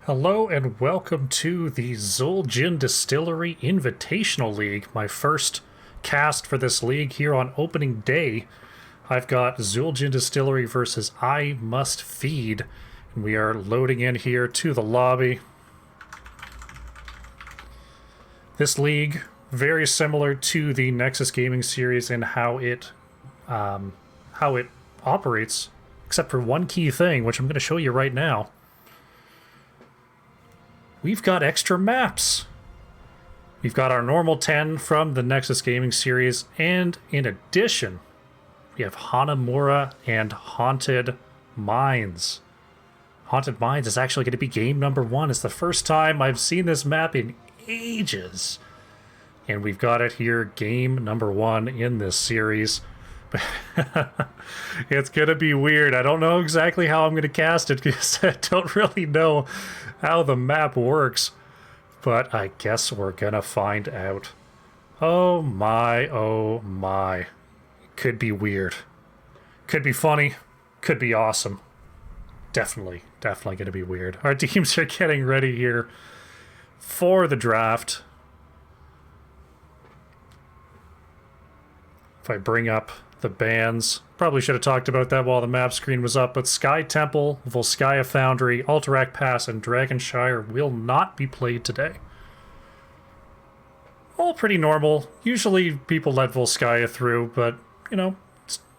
Hello and welcome to the Zul'jin Distillery Invitational League, my first cast for this league here on opening day. I've got Zul'jin Distillery versus I Must Feed, and we are loading in here to the lobby. This league, very similar to the Nexus Gaming series in how it operates, except for one key thing, which I'm going to show you right now. We've got extra maps. We've got our normal 10 from the Nexus Gaming series, and in addition, we have Hanamura and Haunted Mines. Haunted Mines is actually going to be game number 1. It's the first time I've seen this map in ages. And we've got it here, game number 1 in this series. It's going to be weird. I don't know exactly how I'm going to cast it because I don't really know how the map works. But I guess we're going to find out. Oh my, oh my. Could be weird. Could be funny. Could be awesome. Definitely going to be weird. Our teams are getting ready here for the draft. If I bring up the bands, probably should have talked about that while the map screen was up, but Sky Temple, Volskaya Foundry, Alterac Pass, and Dragonshire will not be played today. All pretty normal. Usually people let Volskaya through, but, you know,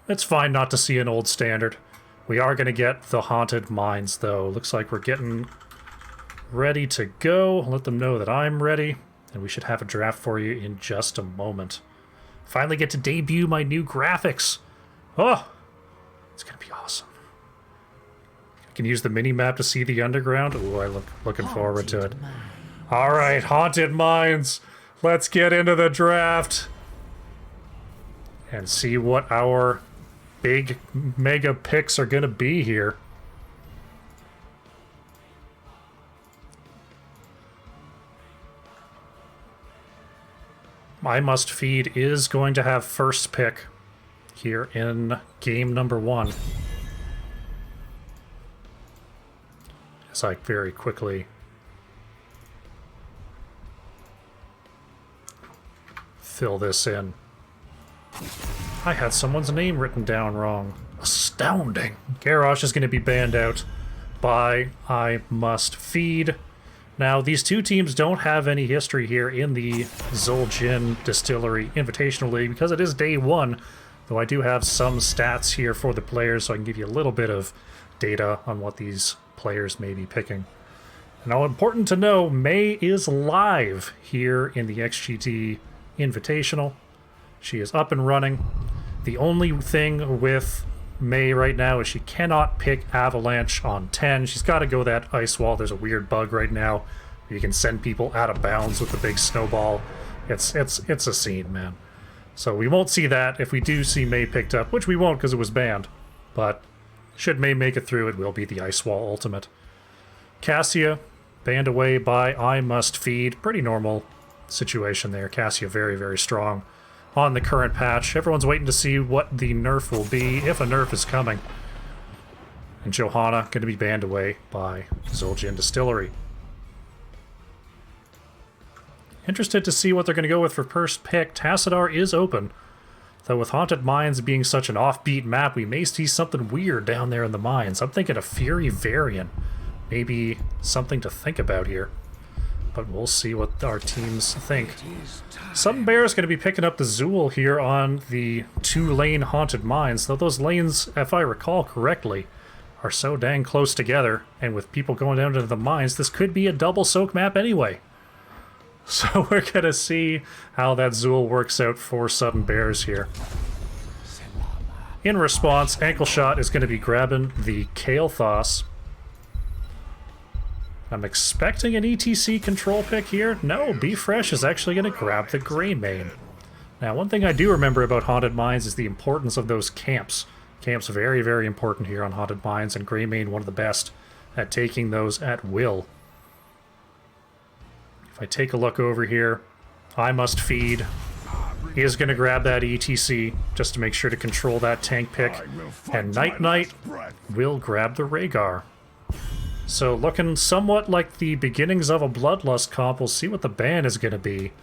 it's fine not to see an old standard. We are going to get the Haunted Mines, though. Looks like we're getting ready to go. Let them know that I'm ready, and we should have a draft for you in just a moment. Finally get to debut my new graphics. Oh, it's going to be awesome. I can use the mini-map to see the underground. Ooh, I'm looking forward to it. All right, Haunted Mines. Let's get into the draft and see what our big mega picks are going to be here. I Must Feed is going to have first pick here in game number 1. As I very quickly fill this in. I had someone's name written down wrong. Astounding. Garrosh is going to be banned out by I Must Feed. Now, these two teams don't have any history here in the Zul'jin Distillery Invitational League because it is day 1, though I do have some stats here for the players, so I can give you a little bit of data on what these players may be picking. Now, important to know, May is live here in the XGD Invitational. She is up and running. The only thing with May right now is she cannot pick Avalanche on 10. She's got to go that ice wall. There's a weird bug right now where you can send people out of bounds with the big snowball. It's a scene, man. So we won't see that. If we do see May picked up, which we won't because it was banned, but should May make it through, it will be the ice wall ultimate. Cassia banned away by I Must Feed. Pretty normal situation there. Cassia very, very strong on the current patch. Everyone's waiting to see what the nerf will be, if a nerf is coming. And Johanna going to be banned away by Zul'jin Distillery. Interested to see what they're going to go with for first pick. Tassadar is open. Though with Haunted Mines being such an offbeat map, we may see something weird down there in the mines. I'm thinking a Fury variant. Maybe something to think about here. But we'll see what our teams think. Sudden Bear is going to be picking up the Zool here on the 2-lane Haunted Mines, though those lanes, if I recall correctly, are so dang close together, and with people going down into the mines, this could be a double soak map anyway. So we're going to see how that Zool works out for Sudden Bears here. In response, Ankle Shot is going to be grabbing the Kael'thas. I'm expecting an ETC control pick here. No, B-Fresh is actually going to grab the Greymane. Now, one thing I do remember about Haunted Mines is the importance of those camps. Camps very, very important here on Haunted Mines, and Greymane one of the best at taking those at will. If I take a look over here, I Must Feed is going to grab that ETC just to make sure to control that tank pick. And Night Knight will grab the Rhaegar. So looking somewhat like the beginnings of a Bloodlust comp. We'll see what the ban is going to be.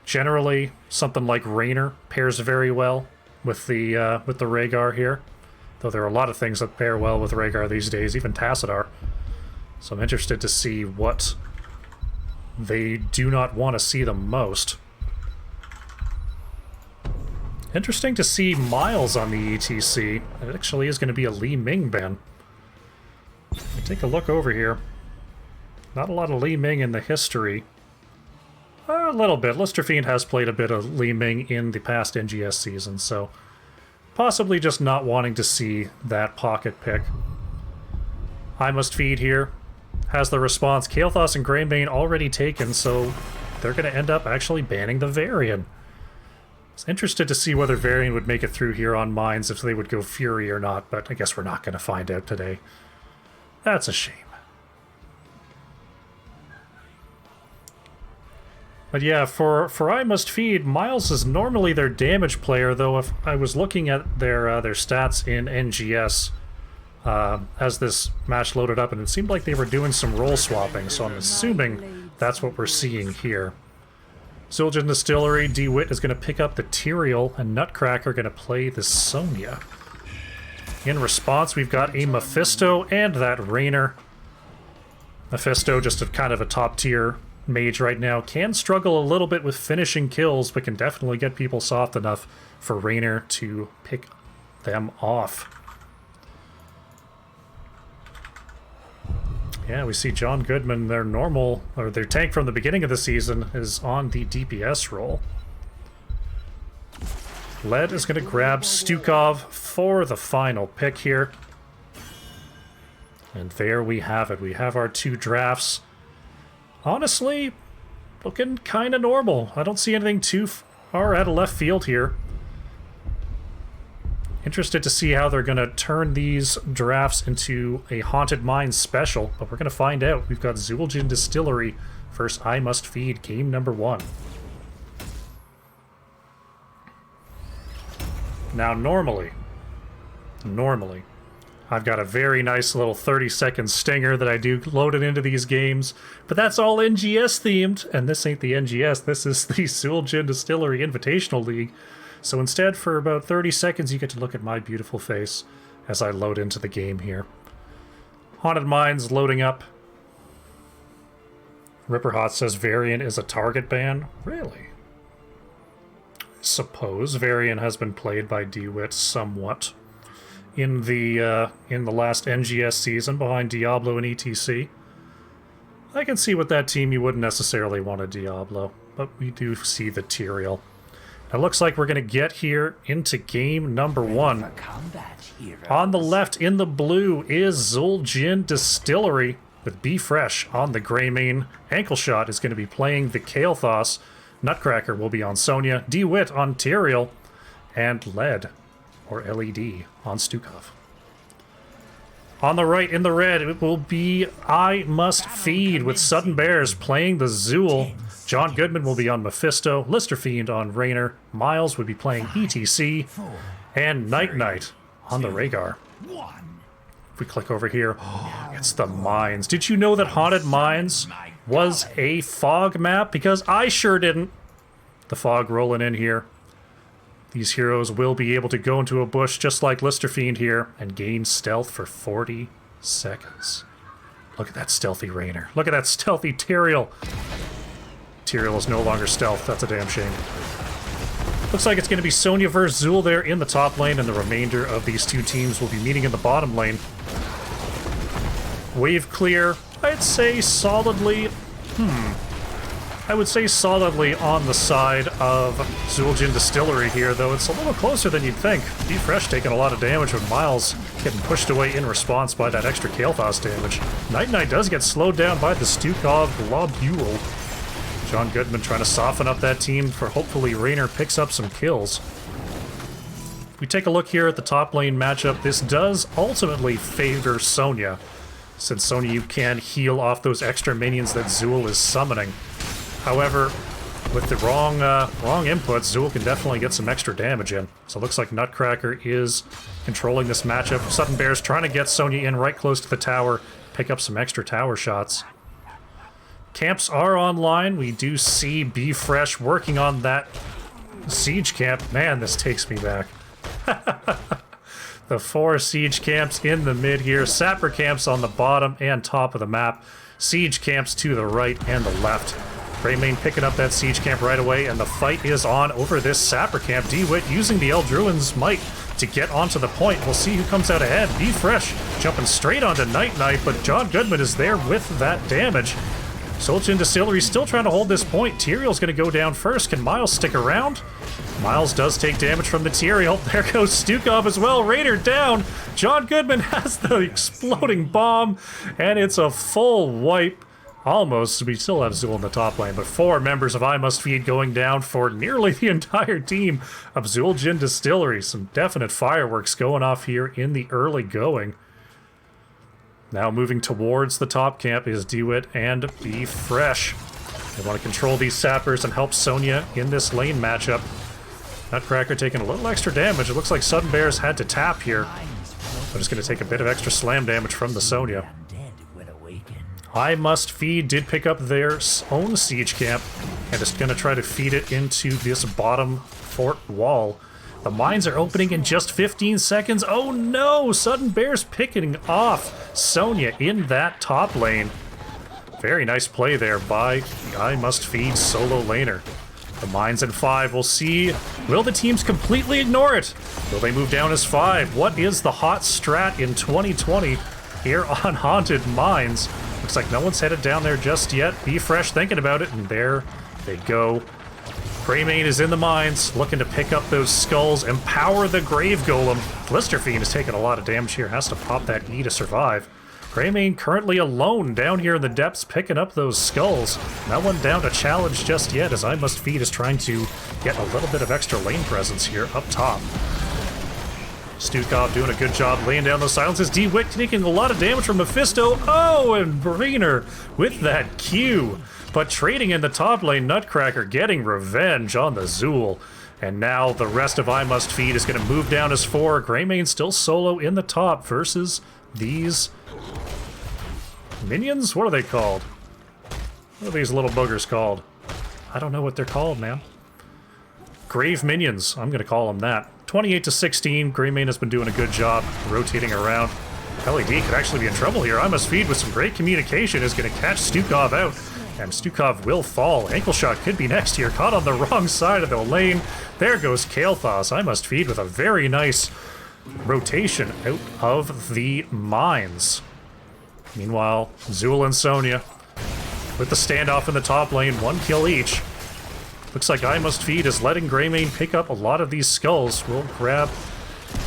Generally, something like Raynor pairs very well with the Rhaegar here. Though there are a lot of things that pair well with Rhaegar these days, even Tassadar. So I'm interested to see what they do not want to see the most. Interesting to see Miles on the ETC. It actually is going to be a Li Ming ban. Take a look over here. Not a lot of Li Ming in the history. A little bit. Lister Fiend has played a bit of Li Ming in the past NGS season, so possibly just not wanting to see that pocket pick. I Must Feed here has the response. Kael'thas and Greymane already taken, so they're going to end up actually banning the Varian. I was interested to see whether Varian would make it through here on Mines, if they would go Fury or not, but I guess we're not going to find out today. That's a shame. But yeah, for I Must Feed, Miles is normally their damage player, though if I was looking at their stats in NGS as this match loaded up, and it seemed like they were doing some role swapping, so I'm assuming that's what we're seeing here. Zul'jin Distillery, DeWitt is going to pick up the Tyrael, and Nutcracker going to play the Sonya. In response, we've got a Mephisto and that Raynor. Mephisto, just a kind of a top-tier mage right now, can struggle a little bit with finishing kills, but can definitely get people soft enough for Raynor to pick them off. Yeah, we see John Goodman, their normal, or their tank from the beginning of the season, is on the DPS role. Led is going to grab Stukov for the final pick here. And there we have it. We have our two drafts. Honestly, looking kind of normal. I don't see anything too far out of left field here. Interested to see how they're going to turn these drafts into a Haunted Mines special, but we're going to find out. We've got Zul'jin Distillery versus I Must Feed, game number 1. Now, normally, I've got a very nice little 30-second stinger that I do loaded into these games, but that's all NGS themed, and this ain't the NGS, this is the Zul'jin Distillery Invitational League. So instead, for about 30 seconds, you get to look at my beautiful face as I load into the game here. Haunted Mines loading up. Ripperhot says Varian is a target ban. Really? I suppose Varian has been played by DeWitt somewhat in the last NGS season behind Diablo and ETC. I can see with that team you wouldn't necessarily want a Diablo, but we do see the Tyrael. It looks like we're going to get here into game number 1. On the left, in the blue, is Zul'jin Distillery with Be Fresh on the Greymane. Ankleshot is going to be playing the Kael'thas. Nutcracker will be on Sonya. DeWitt on Tyrael. And LED, or LED, on Stukov. On the right, in the red, it will be I Must Feed with Sudden Bears playing the Zul. John Goodman will be on Mephisto, Lister Fiend on Raynor, Miles would be playing ETC, and Night Knight on the Rhaegar. If we click over here, it's the Mines. Did you know that Haunted Mines was a fog map? Because I sure didn't. The fog rolling in here. These heroes will be able to go into a bush just like Lister Fiend here and gain stealth for 40 seconds. Look at that stealthy Raynor. Look at that stealthy Tyrael. Tyrael is no longer stealth. That's a damn shame. Looks like it's going to be Sonya versus Zul there in the top lane, and the remainder of these two teams will be meeting in the bottom lane. Wave clear, I'd say solidly... I would say solidly on the side of Zul'jin Distillery here, though it's a little closer than you'd think. Be Fresh taking a lot of damage with Miles getting pushed away in response by that extra Kael'thas damage. Night Knight does get slowed down by the Stukov Globule. John Goodman trying to soften up that team for hopefully Raynor picks up some kills. If we take a look here at the top lane matchup, this does ultimately favor Sonya, since Sonya you can heal off those extra minions that Zul is summoning. However, with the wrong inputs, Zul can definitely get some extra damage in. So it looks like Nutcracker is controlling this matchup. Sudden Bear's trying to get Sonya in right close to the tower. pick up some extra tower shots. Camps are online. We do see Be Fresh working on that siege camp. Man, this takes me back. The 4 siege camps in the mid here. Sapper camps on the bottom and top of the map. Siege camps to the right and the left. Greymane picking up that siege camp right away, and the fight is on over this Sapper camp. DeWitt using the Eldruin's might to get onto the point. We'll see who comes out ahead. Be Fresh jumping straight onto Night Knight, but John Goodman is there with that damage. Zul'jin Distillery still trying to hold this point. Tyrael's going to go down first. Can Miles stick around? Miles does take damage from the Tyrael. There goes Stukov as well. Raider down. John Goodman has the exploding bomb, and it's a full wipe. Almost. We still have Zul in the top lane, but 4 members of I Must Feed going down for nearly the entire team of Zul'jin Distillery. Some definite fireworks going off here in the early going. Now moving towards the top camp is DeWitt and Be Fresh. They want to control these sappers and help Sonya in this lane matchup. Nutcracker taking a little extra damage. It looks like Sudden Bears had to tap here. But it's going to take a bit of extra slam damage from the Sonya. I Must Feed did pick up their own siege camp and is going to try to feed it into this bottom fort wall. The mines are opening in just 15 seconds. Oh no! Sudden Bears picking off Sonya in that top lane. Very nice play there by the I Must Feed solo laner. The mines in 5. We'll see. Will the teams completely ignore it? Will they move down as 5? What is the hot strat in 2020 here on Haunted Mines? Looks like no one's headed down there just yet. Be Fresh thinking about it, and there they go. Greymane is in the mines, looking to pick up those skulls, empower the Grave Golem. Blister Fiend is taking a lot of damage here, has to pop that E to survive. Greymane currently alone down here in the depths, picking up those skulls. No one down to challenge just yet, as I Must Feed is trying to get a little bit of extra lane presence here up top. Stukov doing a good job laying down those silences. DeWitt taking a lot of damage from Mephisto. Oh, and Brainer with that Q. But trading in the top lane, Nutcracker getting revenge on the Zul. And now the rest of I Must Feed is going to move down as 4. Greymane still solo in the top versus these minions? What are they called? What are these little boogers called? I don't know what they're called, man. Grave Minions. I'm going to call them that. 28-16. Greymane has been doing a good job rotating around. LED could actually be in trouble here. I Must Feed with some great communication is going to catch Stukov out. And Stukov will fall. Ankle Shot could be next here. Caught on the wrong side of the lane. There goes Kael'thas. I Must Feed with a very nice rotation out of the mines. Meanwhile, Zul and Sonya with the standoff in the top lane. 1 kill each. Looks like I Must Feed is letting Greymane pick up a lot of these skulls. We'll grab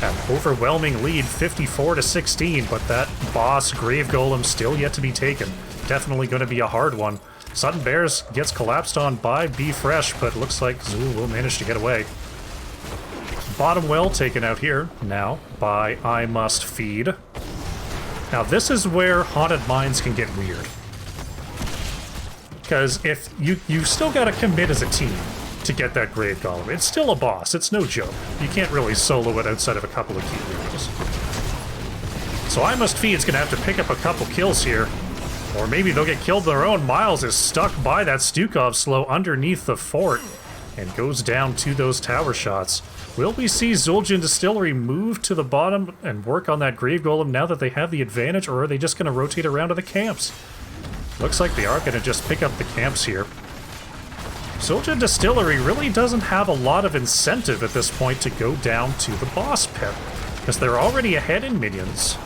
an overwhelming lead, 54-16, but that boss Grave Golem still yet to be taken. Definitely going to be a hard one. Sudden Bears gets collapsed on by Be Fresh, but looks like Zul will manage to get away. Bottom well taken out here now by I Must Feed. Now this is where Haunted Mines can get weird. Because if you still got to commit as a team to get that Grave Golem. It's still a boss. It's no joke. You can't really solo it outside of a couple of key heroes. So I Must Feed is going to have to pick up a couple kills here. Or maybe they'll get killed their own. Miles is stuck by that Stukov slow underneath the fort and goes down to those tower shots. Will we see Zul'jin Distillery move to the bottom and work on that Grave Golem now that they have the advantage, or are they just going to rotate around to the camps? Looks like they are going to just pick up the camps here. Zul'jin Distillery really doesn't have a lot of incentive at this point to go down to the boss pit, because they're already ahead in minions.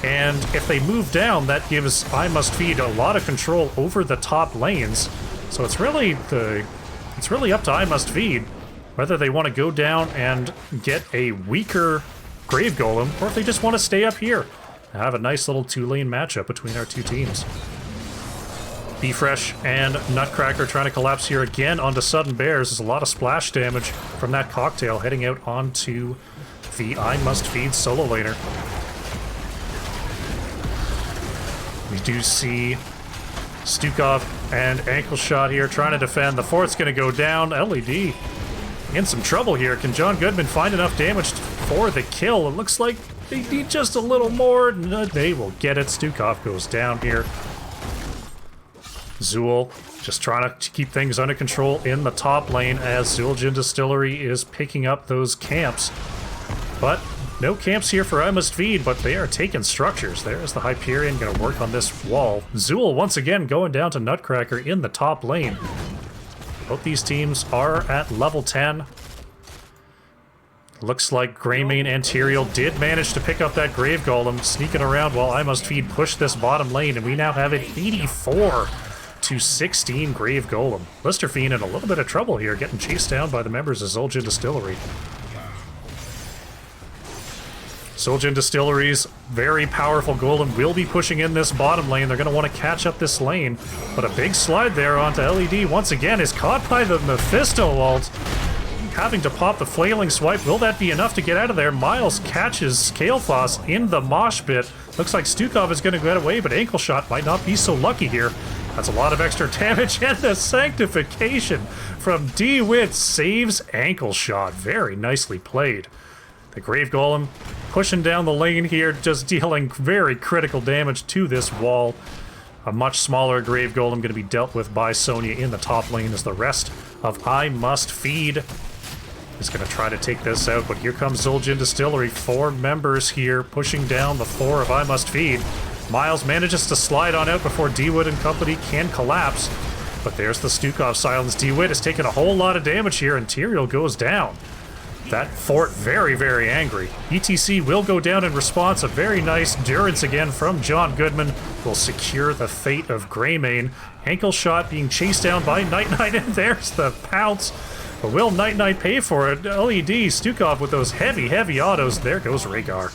And if they move down, that gives I Must Feed a lot of control over the top lanes. So it's really up to I Must Feed whether they want to go down and get a weaker Grave Golem, or if they just want to stay up here and have a nice little 2-lane matchup between our two teams. Be Fresh and Nutcracker trying to collapse here again onto Sudden Bears. There's a lot of splash damage from that cocktail heading out onto the I Must Feed solo laner. We do see Stukov and Ankle Shot here trying to defend. The fort's going to go down. LED in some trouble here. Can John Goodman find enough damage for the kill? It looks like They need just a little more. No, they will get it. Stukov goes down here. Zool just trying to keep things under control in the top lane as Zul'jin Distillery is picking up those camps. But no camps here for I Must Feed, but they are taking structures. There's the Hyperion going to work on this wall. Zool once again going down to Nutcracker in the top lane. Both these teams are at level 10. Looks like Greymane and Tyrael did manage to pick up that Grave Golem, sneaking around while I Must Feed pushed this bottom lane, and we now have an 84-16 Grave Golem. Listerfiend in a little bit of trouble here, getting chased down by the members of Zul'jin Distillery. Zul'jin Distillery's very powerful Golem will be pushing in this bottom lane. They're going to want to catch up this lane, but a big slide there onto LED once again is caught by the Mephisto ult. Having to pop the Flailing Swipe. Will that be enough to get out of there? Miles catches Kael'thas in the mosh pit. Looks like Stukov is going to get away, but Ankle Shot might not be so lucky here. That's a lot of extra damage, and the Sanctification from DeWitt saves Ankle Shot. Very nicely played. The Grave Golem pushing down the lane here, just dealing very critical damage to this wall. A much smaller Grave Golem going to be dealt with by Sonya in the top lane as the rest of I Must Feed is going to try to take this out, but here comes Zul'jin Distillery. 4 members here pushing down the 4 of I Must Feed. Miles manages to slide on out before DeWitt and company can collapse, but there's the Stukov silence. DeWitt is taking a whole lot of damage here, and Tyrael goes down. That fort very, very angry. ETC will go down in response. A very nice durance again from John Goodman will secure the fate of Greymane. Ankle Shot being chased down by Night Knight, and there's the pounce. But will Night Knight pay for it? LED, Stukov with those heavy, heavy autos. There goes Rhaegar.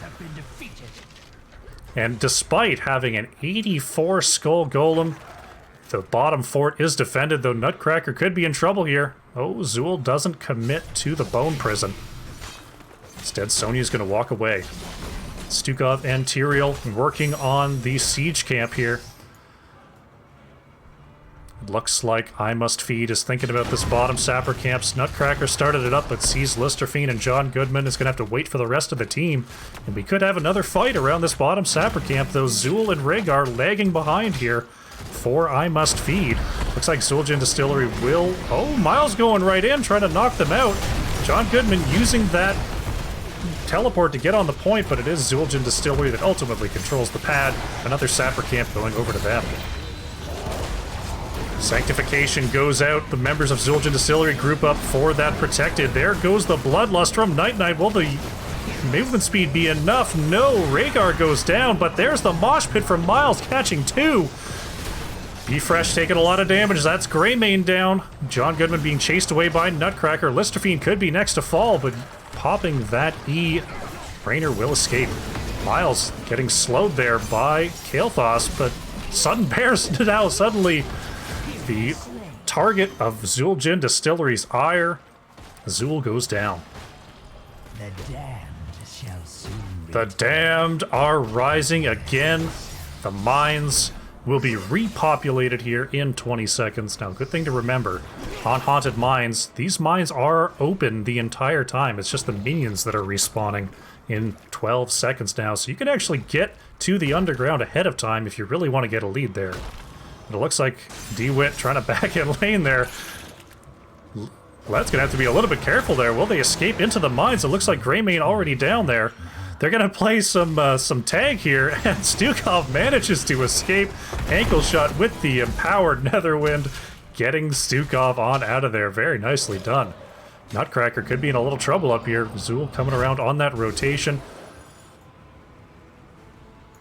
And despite having an 84 Skull Golem, the bottom fort is defended, though Nutcracker could be in trouble here. Oh, Zool doesn't commit to the Bone Prison. Instead, Sonya's going to walk away. Stukov and Tyrael working on the siege camp here. It looks like I Must Feed is thinking about this bottom sapper camps. Nutcracker started it up, but sees Listerfiend and John Goodman is going to have to wait for the rest of the team. And we could have another fight around this bottom sapper camp, though Zool and Rhaegar lagging behind here for I Must Feed. Looks like Zul'jin Distillery will... Oh, Miles going right in, trying to knock them out. John Goodman using that teleport to get on the point, but it is Zul'jin Distillery that ultimately controls the pad. Another sapper camp going over to them. Sanctification goes out. The members of Zul'jin Distillery group up for that protected. There goes the Bloodlust from Night Knight. Will the movement speed be enough? No, Rhaegar goes down, but there's the mosh pit from Miles catching 2. Be Fresh taking a lot of damage. That's Greymane down. John Goodman being chased away by Nutcracker. Listerfiend could be next to fall, but popping that E, Raynor will escape. Miles getting slowed there by Kael'thas, but Sudden Bear's now suddenly the target of Zul'jin Distillery's ire. Zool goes down. The damned shall soon be. The damned are rising again. The mines will be repopulated here in 20 seconds. Now, good thing to remember, on Haunted Mines, these mines are open the entire time. It's just the minions that are respawning in 12 seconds now. So you can actually get to the underground ahead of time if you really want to get a lead there. But it looks like DeWitt trying to back in lane there. Led's gonna have to be a little bit careful there. Will they escape into the mines? It looks like Greymane already down there. They're gonna play some tag here, and Stukov manages to escape. Ankle Shot with the empowered Netherwind, getting Stukov on out of there. Very nicely done. Nutcracker could be in a little trouble up here. Zool coming around on that rotation.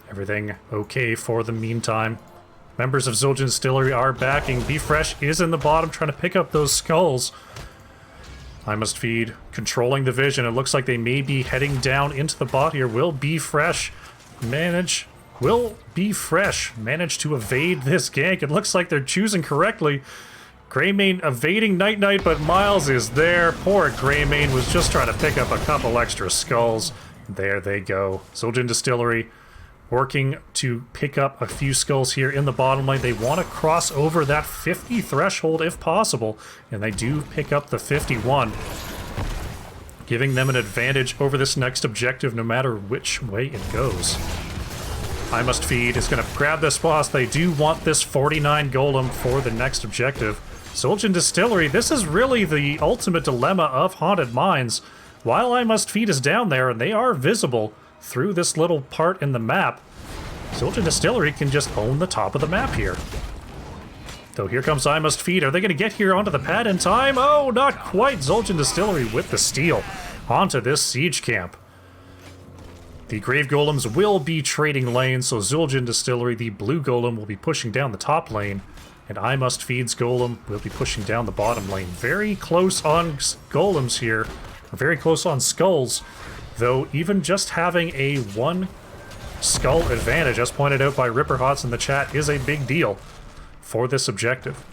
Everything okay for the meantime. Members of Zul'jin Distillery are backing. Be Fresh is in the bottom trying to pick up those skulls. I Must Feed controlling the vision. It looks like they may be heading down into the bot here. Will Be Fresh manage to evade this gank? It looks like they're choosing correctly. Greymane evading Night Knight, but Miles is there. Poor Greymane was just trying to pick up a couple extra skulls. There they go. Zul'jin Distillery working to pick up a few skulls here in the bottom lane. They want to cross over that 50 threshold if possible, and they do pick up the 51. giving them an advantage over this next objective no matter which way it goes. I Must Feed is going to grab this boss. They do want this 49 golem for the next objective. Zul'jin Distillery, this is really the ultimate dilemma of Haunted Mines. While I Must Feed is down there, and they are visible through this little part in the map, Zul'jin Distillery can just own the top of the map here. So here comes I Must Feed. Are they going to get here onto the pad in time? Oh, not quite. Zul'jin Distillery with the steal onto this siege camp. The Grave Golems will be trading lanes, so Zul'jin Distillery, the blue golem, will be pushing down the top lane, and I Must Feed's golem will be pushing down the bottom lane. Very close on golems here, very close on skulls, though even just having a one skull advantage, as pointed out by Ripperhots in the chat, is a big deal for this objective.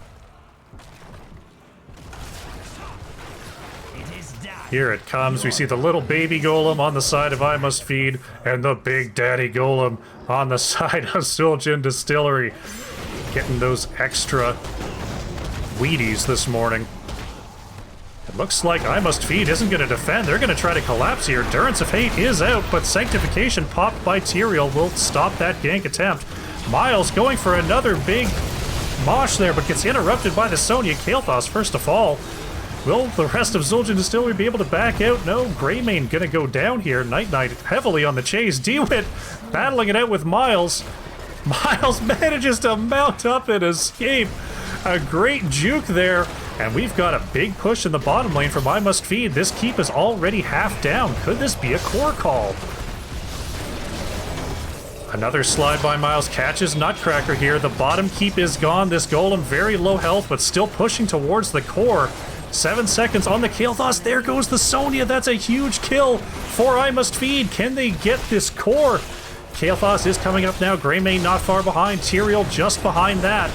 Here it comes. We see the little baby golem on the side of I Must Feed, and the big daddy golem on the side of Zul'jin Distillery. Getting those extra Wheaties this morning. It looks like I Must Feed isn't going to defend. They're going to try to collapse here. Durance of Hate is out, but Sanctification popped by Tyrael will stop that gank attempt. Miles going for another big mosh there, but gets interrupted by the Sonya. Kael'thas first to fall. Will the rest of Zul'jin Distillery be able to back out? No, Greymane gonna go down here. Night Knight heavily on the chase. DeWitt battling it out with Miles. Miles manages to mount up and escape. A great juke there. And we've got a big push in the bottom lane from I Must Feed. This keep is already half down. Could this be a core call? Another slide by Miles, catches Nutcracker here. The bottom keep is gone. This golem very low health, but still pushing towards the core. 7 seconds on the Kael'thas. There goes the Sonya. That's a huge kill for I Must Feed. Can they get this core? Kael'thas is coming up now. Greymane not far behind. Tyrael just behind that.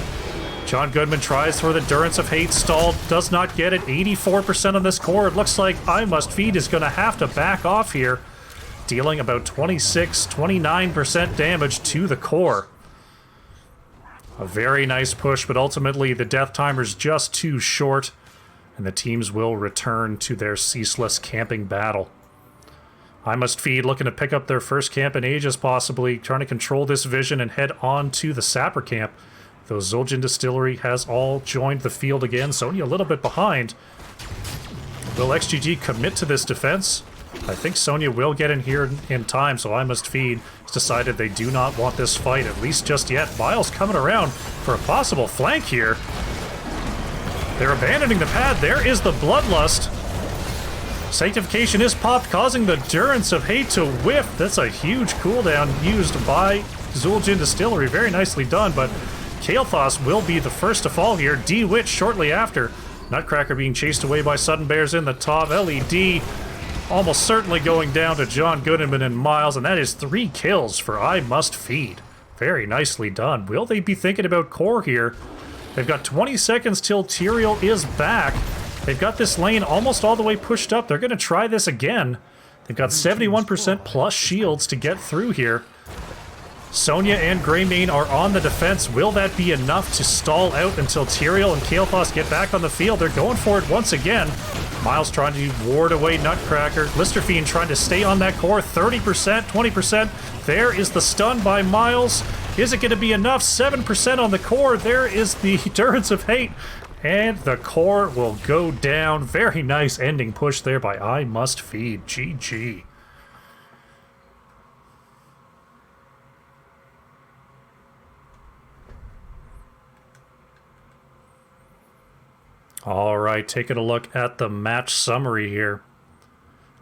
John Goodman tries for the Durance of Hate, stalled, does not get it. 84% on this core. It looks like I Must Feed is going to have to back off here, dealing about 29% damage to the core. A very nice push, but ultimately the death timer's just too short, and the teams will return to their ceaseless camping battle. I Must Feed looking to pick up their first camp in ages, possibly, trying to control this vision and head on to the Sapper camp. Though Zul'jin Distillery has all joined the field again. Sonya a little bit behind. Will XGD commit to this defense? I think Sonya will get in here in time, so I Must Feed has decided they do not want this fight, at least just yet. Miles coming around for a possible flank here. They're abandoning the pad. There is the Bloodlust. Sanctification is popped, causing the Durance of Hate to whiff. That's a huge cooldown used by Zul'jin Distillery. Very nicely done, but Kael'thas will be the first to fall here. DeWitt shortly after. Nutcracker being chased away by Sudden Bears in the top. LED almost certainly going down to John Goodman and Miles, and that is 3 kills for I Must Feed. Very nicely done. Will they be thinking about core here? They've got 20 seconds till Tyrael is back. They've got this lane almost all the way pushed up. They're going to try this again. They've got 71% plus shields to get through here. Sonya and Greymane are on the defense. Will that be enough to stall out until Tyrael and Kael'thas get back on the field? They're going for it once again. Miles trying to ward away Nutcracker. Listerfiend trying to stay on that core. 30%, 20%. There is the stun by Miles. Is it going to be enough? 7% on the core. There is the Durance of Hate. And the core will go down. Very nice ending push there by I Must Feed. GG. All right, taking a look at the match summary here.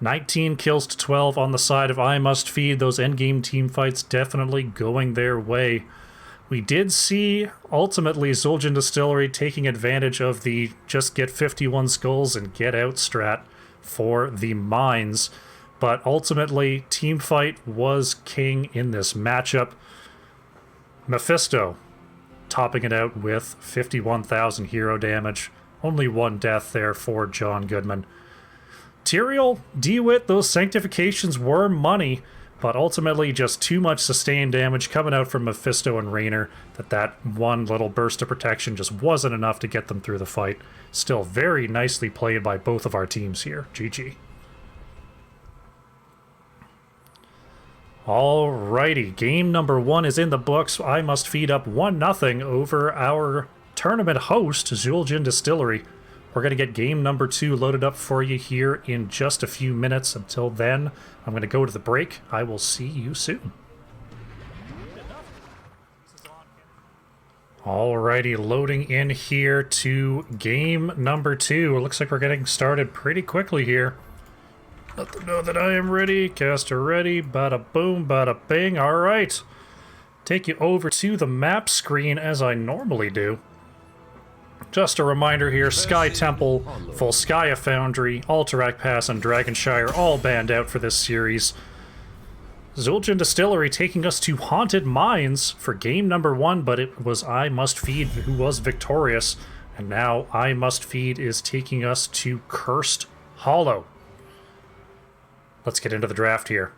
19 kills to 12 on the side of I Must Feed. Those endgame team fights definitely going their way. We did see, ultimately, Zul'jin Distillery taking advantage of the just get 51 skulls and get out strat for the mines. But ultimately, team fight was king in this matchup. Mephisto topping it out with 51,000 hero damage. Only 1 death there for John Goodman. Tyrael, DeWitt, those sanctifications were money, but ultimately just too much sustained damage coming out from Mephisto and Raynor that one little burst of protection just wasn't enough to get them through the fight. Still very nicely played by both of our teams here. GG. Alrighty, game number 1 is in the books. I must feed up 1-0 over our tournament host, Zul'jin Distillery. We're going to get game number 2 loaded up for you here in just a few minutes. Until then, I'm going to go to the break. I will see you soon. Alrighty, loading in here to game number 2. It looks like we're getting started pretty quickly here. Let them know that I am ready. Caster ready. Bada boom, bada bing. Alright. Take you over to the map screen as I normally do. Just a reminder here, Sky Temple, Volskaya Foundry, Alterac Pass, and Dragonshire all banned out for this series. Zul'jin Distillery taking us to Haunted Mines for game number 1, but it was I Must Feed who was victorious. And now I Must Feed is taking us to Cursed Hollow. Let's get into the draft here.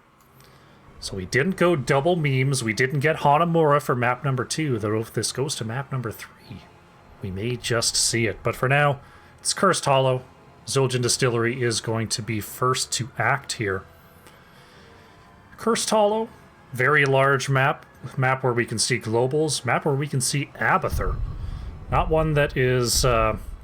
So we didn't go double memes. We didn't get Hanamura for map number 2, though if this goes to map number 3, we may just see it. But for now, it's Cursed Hollow. Zul'jin Distillery is going to be first to act here. Cursed Hollow, very large map. Map where we can see globals. Map where we can see Abathur. Not one that is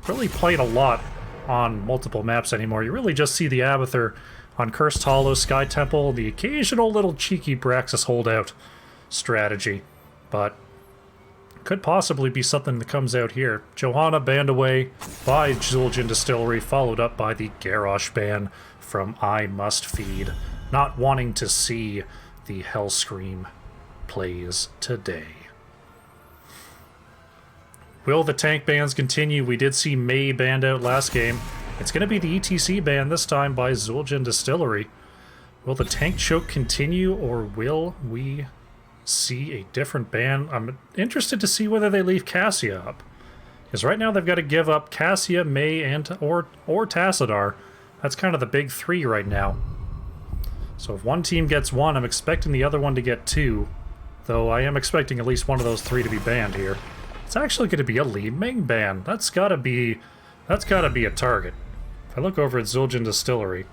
really played a lot on multiple maps anymore. You really just see the Abathur on Cursed Hollow, Sky Temple, the occasional little cheeky Braxis holdout strategy. But could possibly be something that comes out here. Johanna banned away by Zul'jin Distillery, followed up by the Garrosh ban from I Must Feed. Not wanting to see the Hellscream plays today. Will the tank bans continue? We did see May banned out last game. It's going to be the ETC ban this time by Zul'jin Distillery. Will the tank choke continue, or will we see a different ban? I'm interested to see whether they leave Cassia up. Because right now they've got to give up Cassia, May, and or Tassadar. That's kind of the big 3 right now. So if one team gets 1, I'm expecting the other one to get 2. Though I am expecting at least one of those 3 to be banned here. It's actually going to be a Li Ming ban. That's got to be a target. If I look over at Zul'jin Distillery,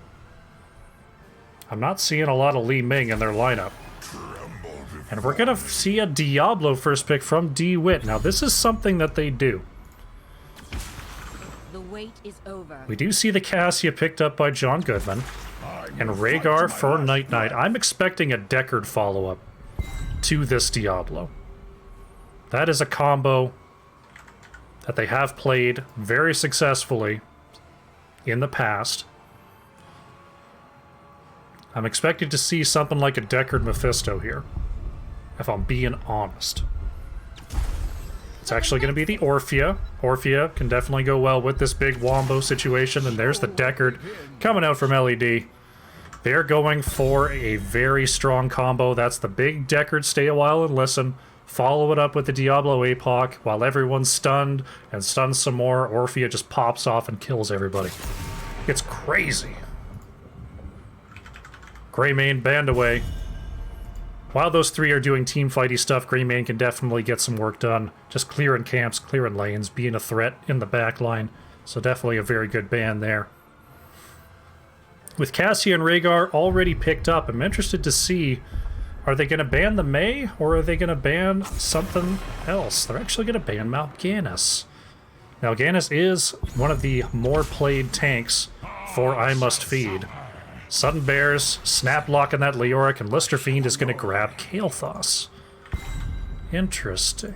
I'm not seeing a lot of Li Ming in their lineup. And we're going to see a Diablo first pick from DeWitt. Now, this is something that they do. The wait is over. We do see the Cassia picked up by John Goodman. And Rhaegar for Night Knight. I'm expecting a Deckard follow-up to this Diablo. That is a combo that they have played very successfully in the past. I'm expecting to see something like a Deckard Mephisto here, if I'm being honest. It's actually going to be the Orphea. Orphea can definitely go well with this big Wombo situation, and there's the Deckard coming out from LED. They're going for a very strong combo. That's the big Deckard Stay a While and Listen. Follow it up with the Diablo APOC while everyone's stunned and stuns some more. Orphea just pops off and kills everybody. It's crazy. Greymane banned away. While those 3 are doing team fighty stuff, Greymane can definitely get some work done. Just clearing camps, clearing lanes, being a threat in the back line. So definitely a very good ban there. With Cassia and Rhaegar already picked up, I'm interested to see, are they going to ban the May, or are they going to ban something else? They're actually going to ban Mal'Ganis. Mal'Ganis is one of the more played tanks for I Must Feed. Sudden Bears, snap locking that Leoric, and Lister Fiend is going to grab Kael'thas. Interesting.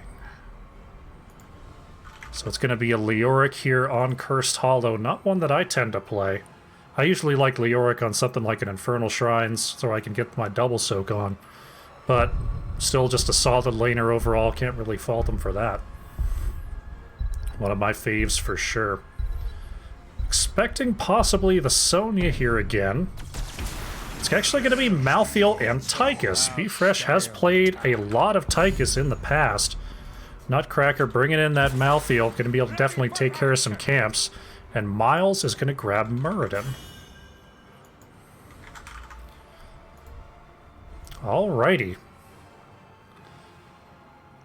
So it's going to be a Leoric here on Cursed Hollow, not one that I tend to play. I usually like Leoric on something like an Infernal Shrines, so I can get my double soak on. But still just a solid laner overall, can't really fault him for that. One of my faves for sure. Expecting possibly the Sonya here again. It's actually going to be Malthael and Tychus. BeFresh has played a lot of Tychus in the past. Nutcracker bringing in that Malthael, going to be able to definitely take care of some camps. And Miles is going to grab Muradin. Alrighty.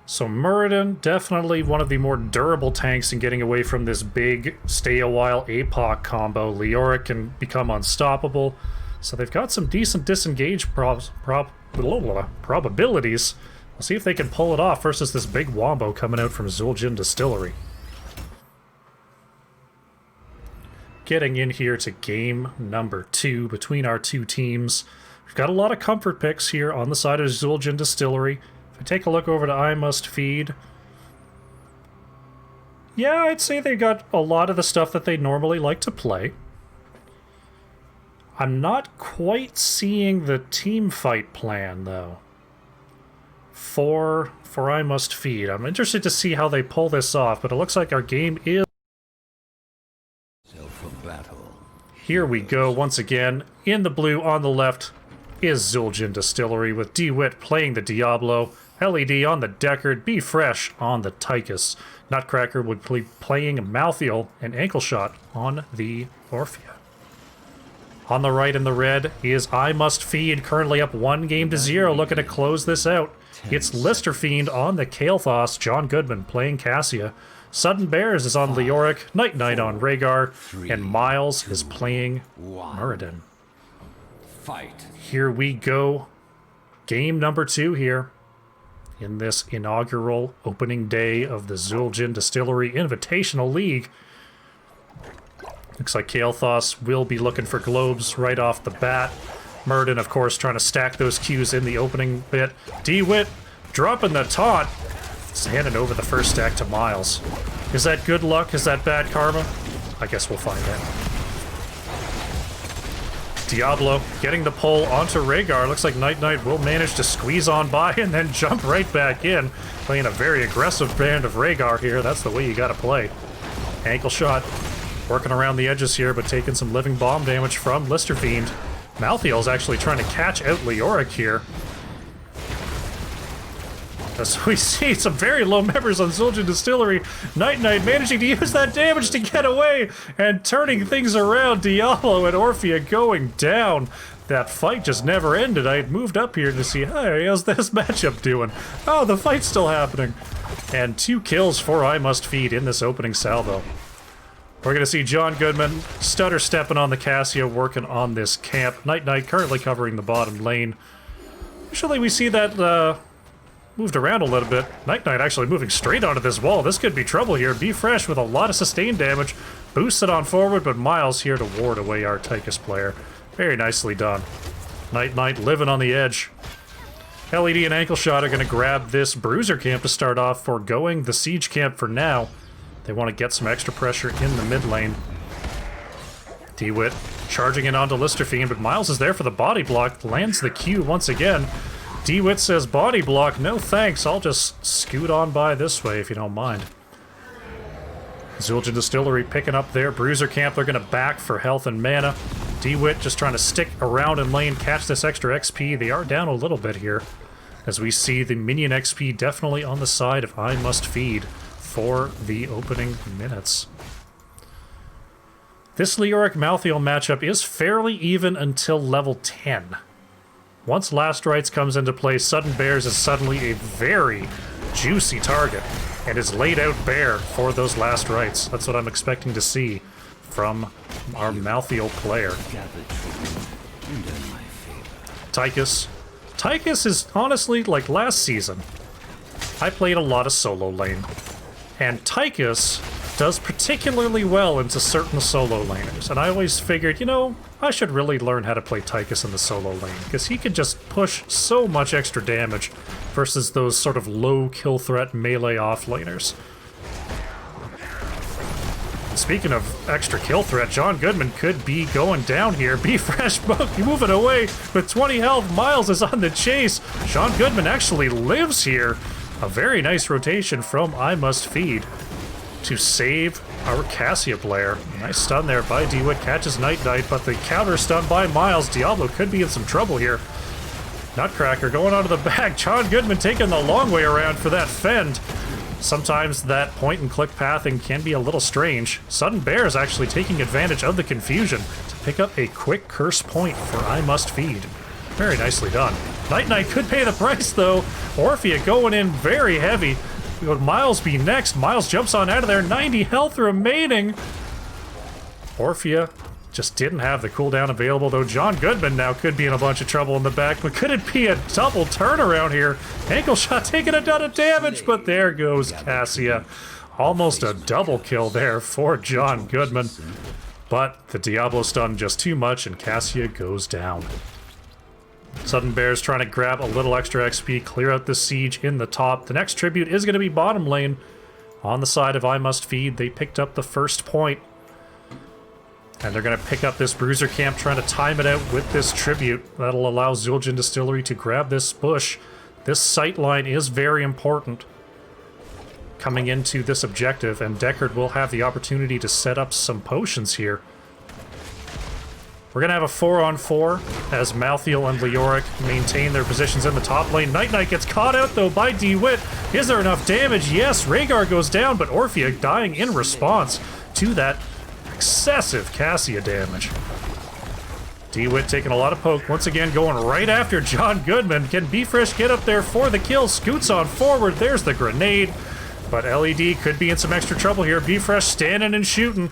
So Muradin, definitely one of the more durable tanks in getting away from this big stay-a-while APOC combo. Leoric can become unstoppable. So they've got some decent disengage probabilities. We'll see if they can pull it off versus this big wombo coming out from Zul'jin Distillery. Getting in here to game number 2 between our two teams. We've got a lot of comfort picks here on the side of Zul'jin Distillery. If we take a look over to I Must Feed, yeah, I'd say they got a lot of the stuff that they normally like to play. I'm not quite seeing the team fight plan, though, for I Must Feed. I'm interested to see how they pull this off, but it looks like our game is... For battle. Here we go once again. In the blue on the left is Zul'jin Distillery with DeWitt playing the Diablo, LED on the Deckard, Be Fresh on the Tychus. Nutcracker would be playing Malthael and Ankle Shot on the Orphea. On the right in the red is I Must Feed, currently up 1-0, looking to close this out. It's Lister Fiend on the Kael'thas, John Goodman playing Cassia. Sudden Bears is on Leoric, Night Knight on Rhaegar, and Miles is playing Muradin. Fight. Here we go. Game number 2 here in this inaugural opening day of the Zul'jin Distillery Invitational League. Looks like Kael'thas will be looking for globes right off the bat. Muradin, of course, trying to stack those Qs in the opening bit. DeWitt dropping the taunt. He's handing over the first stack to Miles. Is that good luck? Is that bad karma? I guess we'll find out. Diablo getting the pull onto Rhaegar. Looks like Night Knight will manage to squeeze on by and then jump right back in. Playing a very aggressive band of Rhaegar here. That's the way you gotta play. Ankle Shot working around the edges here, but taking some living bomb damage from Lister Fiend. Malthael's actually trying to catch out Leoric here. As we see some very low members on Zul'jin Distillery. Night Knight managing to use that damage to get away and turning things around. Diablo and Orphea going down. That fight just never ended. I had moved up here to see, hey, how's this matchup doing? Oh, the fight's still happening. And 2 kills for I Must Feed in this opening salvo. We're going to see John Goodman stutter stepping on the Cassia, working on this camp. Night Knight currently covering the bottom lane. Usually we see that moved around a little bit. Night Knight actually moving straight onto this wall. This could be trouble here. Be Fresh with a lot of sustained damage. Boosted on forward, but Miles here to ward away our Tychus player. Very nicely done. Night Knight living on the edge. LED and Ankle Shot are going to grab this Bruiser camp to start off, foregoing the Siege camp for now. They want to get some extra pressure in the mid lane. DeWitt charging in onto Lister Fiend, but Miles is there for the body block. Lands the Q once again. DeWitt says, body block, no thanks. I'll just scoot on by this way if you don't mind. Zul'jin Distillery picking up their Bruiser camp. They're going to back for health and mana. DeWitt just trying to stick around in lane, catch this extra XP. They are down a little bit here, as we see the minion XP definitely on the side of I Must Feed for the opening minutes. This Leoric Malthael matchup is fairly even until level 10. Once Last Rites comes into play, Sudden Bears is suddenly a very juicy target and is laid out bare for those Last Rites. That's what I'm expecting to see from our Malthael player. Tychus. Tychus is honestly like last season. I played a lot of solo lane, and Tychus does particularly well into certain solo laners, and I always figured, you know, I should really learn how to play Tychus in the solo lane, because he can just push so much extra damage versus those sort of low kill threat melee off laners. Speaking of extra kill threat, John Goodman could be going down here. Be Fresh moving away with 20 health. Miles is on the chase. John Goodman actually lives here. A very nice rotation from I Must Feed to save our Cassia player. Nice stun there by DeWitt, catches Night Knight, but the counter stun by Miles. Diablo could be in some trouble here. Nutcracker going onto the back. John Goodman taking the long way around for that fend. Sometimes that point and click pathing can be a little strange. Sudden Bear is actually taking advantage of the confusion to pick up a quick curse point for I Must Feed. Very nicely done. Night Knight could pay the price though. Orphea going in very heavy. Would Miles be next? Miles jumps on out of there. 90 health remaining. Orphea Just didn't have the cooldown available, though. John Goodman now could be in a bunch of trouble in the back, but could it be a double turnaround here? Ankle shot taking a ton of damage, but there goes Cassia. Almost a double kill there for John Goodman. But the Diablo stun just too much, and Cassia goes down. Sudden Bear's trying to grab a little extra XP, clear out the siege in the top. The next tribute is going to be bottom lane. On the side of I Must Feed, they picked up the first point. And they're going to pick up this Bruiser camp, trying to time it out with this tribute. That'll allow Zul'jin Distillery to grab this bush. This sight line is very important coming into this objective, and Deckard will have the opportunity to set up some potions here. We're going to have a 4-on-4 as Malthael and Leoric maintain their positions in the top lane. Night Knight gets caught out, though, by DeWitt. Is there enough damage? Yes, Rhaegar goes down, but Orphea dying in response to that excessive Cassia damage. DeWitt taking a lot of poke, once again going right after John Goodman. Can Bfresh get up there for the kill? Scoots on forward, there's the grenade. But LED could be in some extra trouble here. Bfresh standing and shooting.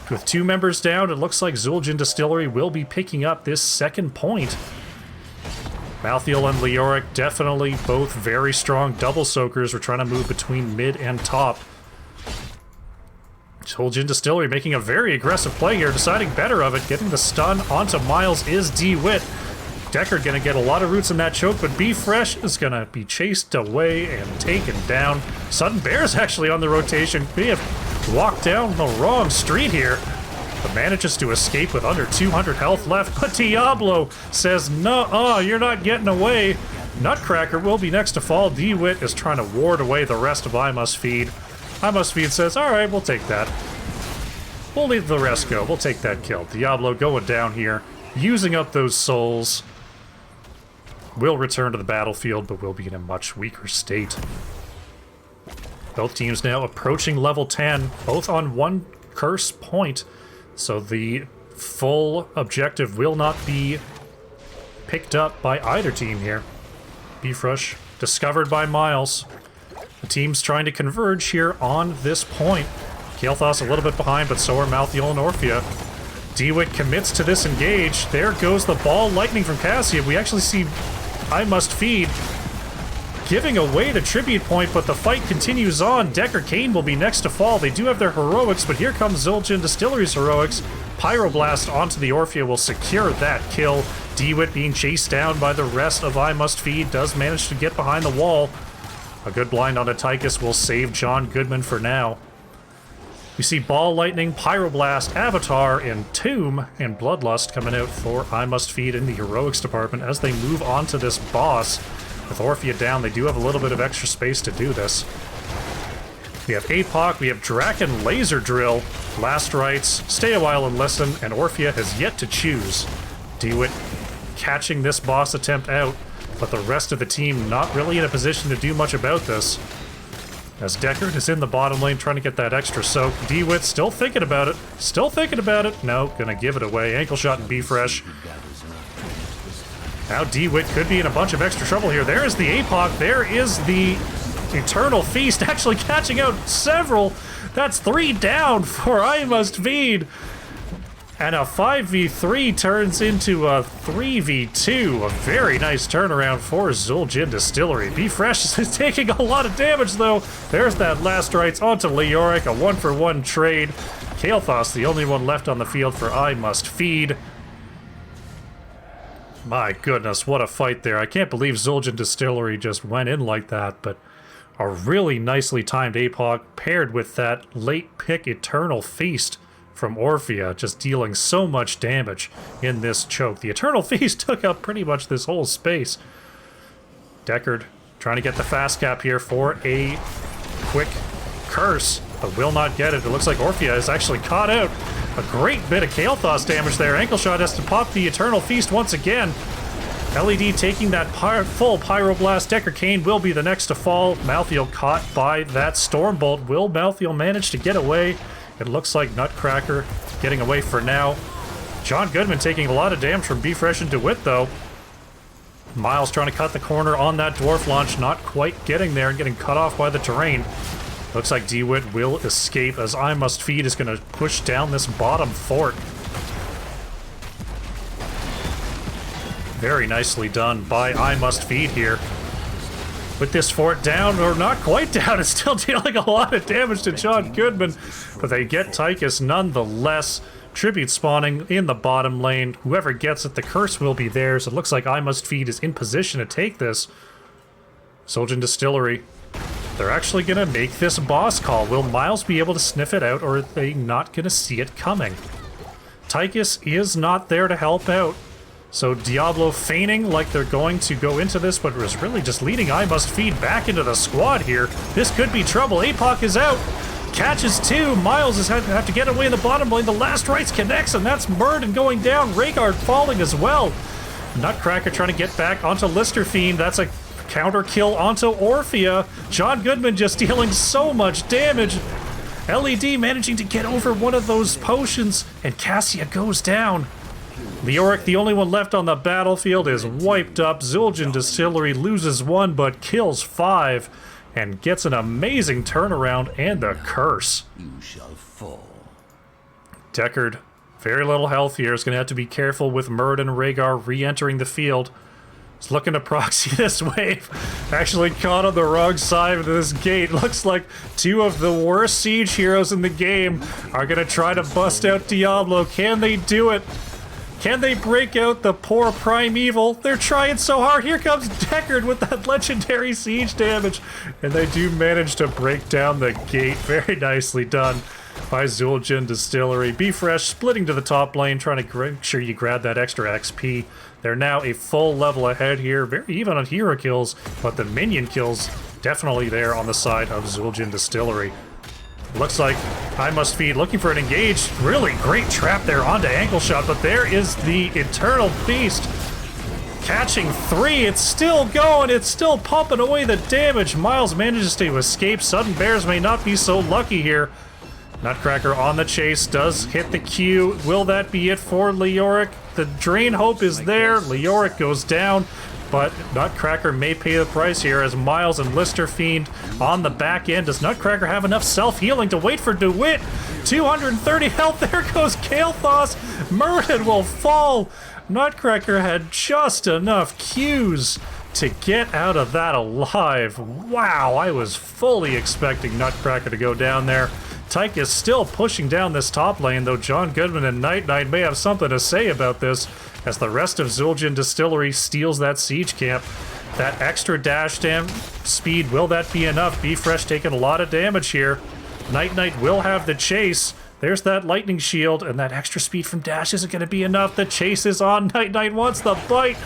With 2 members down, it looks like Zul'jin Distillery will be picking up this second point. Malthael and Leoric definitely both very strong double soakers. We're trying to move between mid and top. Zul'jin Distillery making a very aggressive play here, deciding better of it. Getting the stun onto Miles is DeWitt. Deckard gonna get a lot of roots in that choke, but Bfresh is gonna be chased away and taken down. Sudden Bear's actually on the rotation. We have walked down the wrong street here, but manages to escape with under 200 health left. But Diablo says, "No, you're not getting away." Nutcracker will be next to fall. DeWitt is trying to ward away the rest of I Must Feed. I Must Feed says, all right, we'll take that. We'll leave the rest go. We'll take that kill. Diablo going down here, using up those souls. Will return to the battlefield, but will be in a much weaker state. Both teams now approaching level 10, both on 1 curse point. So the full objective will not be picked up by either team here. Bfresh discovered by Miles. The team's trying to converge here on this point. Kael'thas a little bit behind, but so are Malthael and Orphea. DeWitt commits to this engage. There goes the ball lightning from Cassia. We actually see I Must Feed giving away the tribute point, but the fight continues on. Decker Kane will be next to fall. They do have their heroics, but here comes Zul'jin Distillery's heroics. Pyroblast onto the Orphea will secure that kill. DeWitt being chased down by the rest of I Must Feed does manage to get behind the wall. A good blind on Tychus will save John Goodman for now. We see Ball Lightning, Pyroblast, Avatar, and Tomb and Bloodlust coming out for I Must Feed in the heroics department as they move on to this boss. With Orphea down, they do have a little bit of extra space to do this. We have APOC, we have Draken Laser Drill, Last Rites, Stay a While and Listen, and Orphea has yet to choose. DeWitt catching this boss attempt out, but the rest of the team not really in a position to do much about this. As Deckard is in the bottom lane trying to get that extra soak. DeWitt still thinking about it. Still thinking about it. No, gonna give it away. Ankle shot and Bfresh. Now DeWitt could be in a bunch of extra trouble here. There is the APOC. There is the Eternal Feast actually catching out several. That's 3 down for I Must Feed. And a 5v3 turns into a 3v2. A very nice turnaround for Zul'jin Distillery. Bfresh is taking a lot of damage, though. There's that Last Rites onto Leoric, a 1-for-1 trade. Kael'thas, the only one left on the field for I Must Feed. My goodness, what a fight there. I can't believe Zul'jin Distillery just went in like that, but a really nicely timed APOC paired with that late pick Eternal Feast from Orphea, just dealing so much damage in this choke. The Eternal Feast took up pretty much this whole space. Deckard trying to get the fast cap here for a quick curse, but will not get it. It looks like Orphea is actually caught out. A great bit of Kael'thas damage there. Ankle shot has to pop the Eternal Feast once again. LED taking that full Pyroblast. Decker Kane will be the next to fall. Malthael caught by that Stormbolt. Will Malthael manage to get away? It looks like Nutcracker getting away for now. John Goodman taking a lot of damage from Bfresh and DeWitt, though. Miles trying to cut the corner on that Dwarf launch, not quite getting there and getting cut off by the terrain. Looks like DeWitt will escape as I Must Feed is going to push down this bottom fort. Very nicely done by I Must Feed here. With this fort down, or not quite down, it's still dealing a lot of damage to John Goodman, but they get Tychus nonetheless. Tribute spawning in the bottom lane. Whoever gets it, the curse will be theirs. It looks like I Must Feed is in position to take this. Zul'jin Distillery. They're actually going to make this boss call. Will Miles be able to sniff it out, or are they not going to see it coming? Tychus is not there to help out. So Diablo feigning like they're going to go into this, but was really just leading I Must Feed back into the squad here. This could be trouble. Apoc is out. Catches two. Miles is have to get away in the bottom lane. The last rites connects, and that's Murden going down. Rhaegar falling as well. Nutcracker trying to get back onto Lister Fiend. That's a counter kill onto Orphea. John Goodman just dealing so much damage. LED managing to get over one of those potions, and Cassia goes down. Leoric, the only one left on the battlefield, is wiped up. Zul'jin Distillery loses one but kills 5 and gets an amazing turnaround and the curse. You shall fall. Deckard, very little health here, is going to have to be careful with Murd and Rhaegar re-entering the field. He's looking to proxy this wave. Actually caught on the wrong side of this gate. Looks like two of the worst siege heroes in the game are going to try to bust out Diablo. Can they do it? Can they break out the poor Primeval? They're trying so hard. Here comes Deckard with that legendary siege damage. And they do manage to break down the gate. Very nicely done by Zul'jin Distillery. Be Fresh splitting to the top lane, trying to make sure you grab that extra XP. They're now a full level ahead here. Very even on hero kills, but the minion kills definitely there on the side of Zul'jin Distillery. Looks like I Must Feed looking for an engage. Really great trap there onto Ankle Shot, but there is the Eternal Beast. Catching 3, it's still going, it's still pumping away the damage. Miles manages to escape. Sudden Bears may not be so lucky here. Nutcracker on the chase, does hit the Q. Will that be it for Leoric? The Drain Hope is there. Leoric goes down, but Nutcracker may pay the price here as Miles and Lister Fiend on the back end. Does Nutcracker have enough self-healing to wait for DeWitt? 230 health, there goes Kael'thas. Murden will fall. Nutcracker had just enough Qs to get out of that alive. Wow, I was fully expecting Nutcracker to go down there. Tyke is still pushing down this top lane, though John Goodman and Night Knight may have something to say about this as the rest of Zul'jin Distillery steals that siege camp. That extra dash speed, will that be enough? Be Fresh taking a lot of damage here. Night Knight will have the chase. There's that lightning shield, and that extra speed from dash isn't going to be enough. The chase is on. Night Knight wants the bite.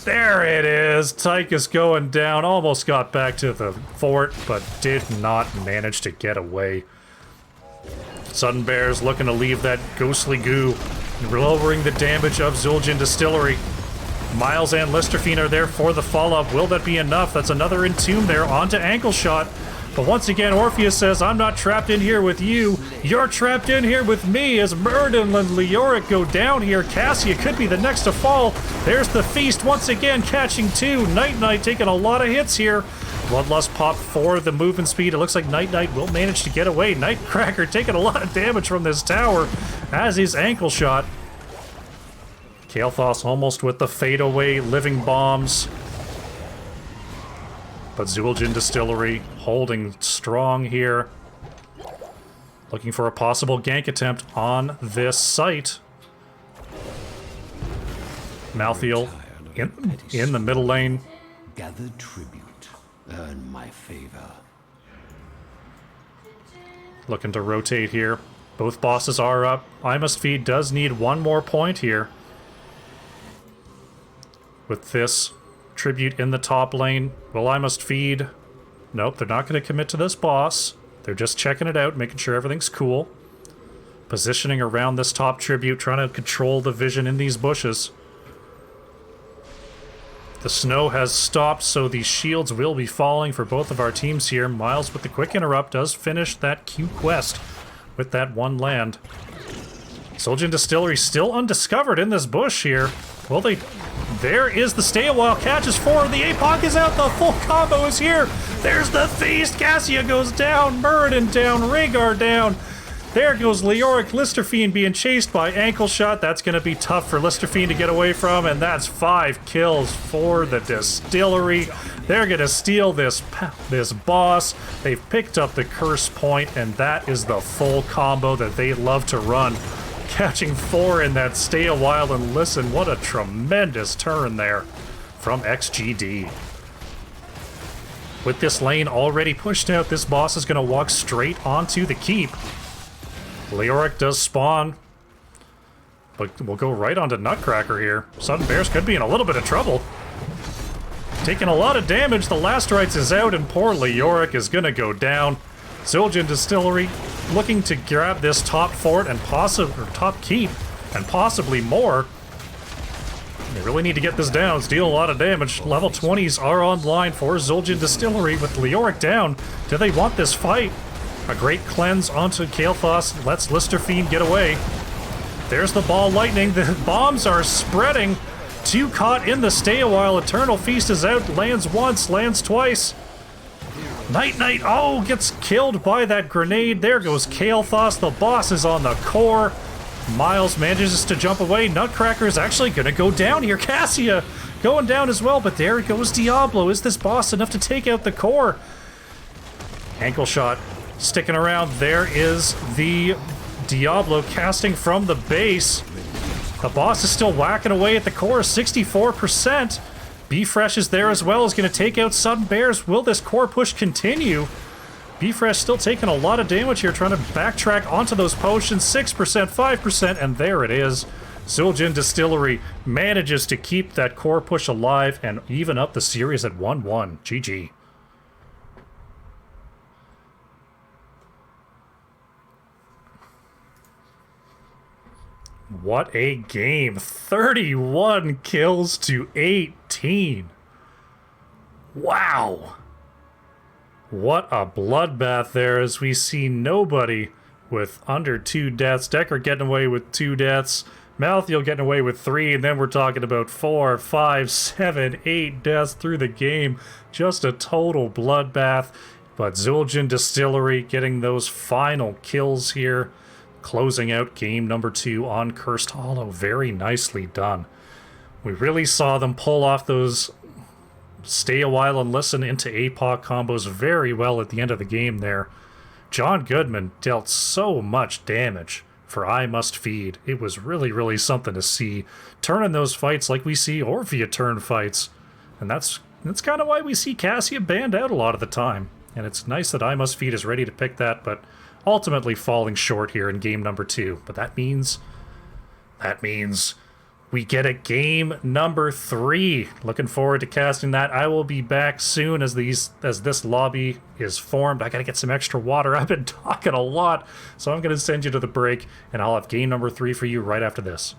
There it is. Tyke is going down. Almost got back to the fort, but did not manage to get away. Sudden Bears looking to leave that ghostly goo, lowering the damage of Zul'jin Distillery. Miles and Listerfiend are there for the follow-up. Will that be enough? That's another Entomb there onto Ankle Shot. But once again, Orpheus says, I'm not trapped in here with you. You're trapped in here with me as Murden and Leoric go down here. Cassia could be the next to fall. There's the Feast once again catching 2. Night Knight taking a lot of hits here. Bloodlust pop for the movement speed. It looks like Night Knight will manage to get away. Nightcracker taking a lot of damage from this tower, as is Ankle Shot. Kael'thas almost with the fadeaway living bombs. But Zul'jin Distillery holding strong here. Looking for a possible gank attempt on this site. Malthael in the middle lane. Gather tribute. Earn my favor. Looking to rotate here. Both bosses are up. I Must Feed does need one more point here. With this tribute in the top lane. Will I Must Feed? Nope, they're not going to commit to this boss. They're just checking it out, making sure everything's cool. Positioning around this top tribute, trying to control the vision in these bushes. The snow has stopped, so the shields will be falling for both of our teams here. Miles with the quick interrupt does finish that Q quest with that one land. Zul'jin Distillery still undiscovered in this bush here. Will they... There is the Stay a While, catches 4. The Apoc is out, the full combo is here. There's the Feast. Cassia goes down, Murden down, Rhaegar down. There goes Leoric. Listerfiend being chased by Ankle Shot. That's going to be tough for Listerfiend to get away from, and that's 5 kills for the Distillery. They're going to steal this boss. They've picked up the Curse Point, and that is the full combo that they love to run. Catching 4 in that Stay a While and Listen. What a tremendous turn there from XGD. With this lane already pushed out, this boss is going to walk straight onto the keep. Leoric does spawn, but we'll go right onto Nutcracker here. Sudden Bears could be in a little bit of trouble. Taking a lot of damage, the Last Rites is out, and poor Leoric is going to go down. Zul'jin Distillery looking to grab this top fort and top keep, and possibly more. They really need to get this down. It's dealing a lot of damage. Level 20s are online for Zul'jin Distillery with Leoric down. Do they want this fight? A great cleanse onto Kael'thas lets Listerfiend get away. There's the ball lightning. The bombs are spreading. 2 caught in the Stay a While. Eternal Feast is out. Lands once, lands twice. Night Knight, oh, gets killed by that grenade. There goes Kael'thas. The boss is on the core. Miles manages to jump away. Nutcracker is actually going to go down here. Cassia going down as well, but there goes Diablo. Is this boss enough to take out the core? Ankle Shot sticking around. There is the Diablo casting from the base. The boss is still whacking away at the core, 64%. B-Fresh is there as well, is going to take out Sudden Bears. Will this core push continue? B-Fresh still taking a lot of damage here, trying to backtrack onto those potions. 6%, 5%, and there it is. Zul'jin Distillery manages to keep that core push alive and even up the series at 1-1. GG. What a game. 31 kills to 18. Wow. What a bloodbath there as we see nobody with under 2 deaths. Decker getting away with 2 deaths. Malthiel getting away with 3. And then we're talking about 4, 5, 7, 8 deaths through the game. Just a total bloodbath. But Zul'jin Distillery getting those final kills here. Closing out game number 2 on Cursed Hollow. Very nicely done. We really saw them pull off those Stay a While and Listen into APOC combos very well at the end of the game there. John Goodman dealt so much damage for I Must Feed. It was really, really something to see. Turning those fights like we see Orphea turn fights. And that's kind of why we see Cassia banned out a lot of the time. And it's nice that I Must Feed is ready to pick that, but ultimately falling short here in game number 2. But that means we get a game number 3. Looking forward to casting that. I will be back soon as this lobby is formed. I gotta get some extra water. I've been talking a lot, so I'm gonna send you to the break, and I'll have game number 3 for you right after this.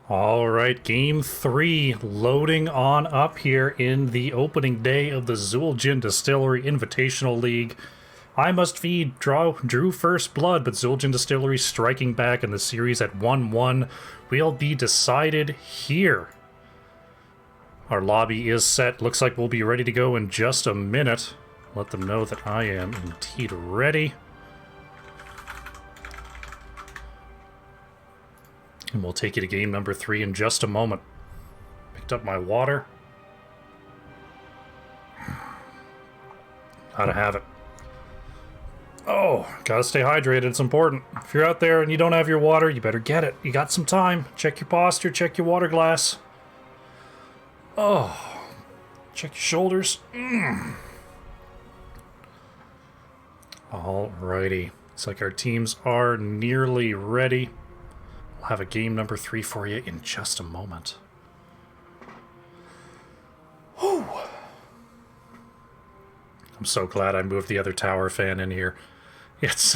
All right, game 3 loading on up here in the opening day of the Zul'jin Distillery Invitational League. I Must Feed drew first blood, but Zul'jin Distillery striking back in the series at 1-1 will be decided here. Our lobby is set. Looks like we'll be ready to go in just a minute. Let them know that I am indeed ready. And we'll take you to game number 3 in just a moment. Picked up my water. Gotta have it. Oh, gotta stay hydrated. It's important. If you're out there and you don't have your water, you better get it. You got some time. Check your posture. Check your water glass. Oh, check your shoulders. Alrighty. Looks like our teams are nearly ready. We'll have a game number 3 for you in just a moment. Whew. I'm so glad I moved the other tower fan in here. It's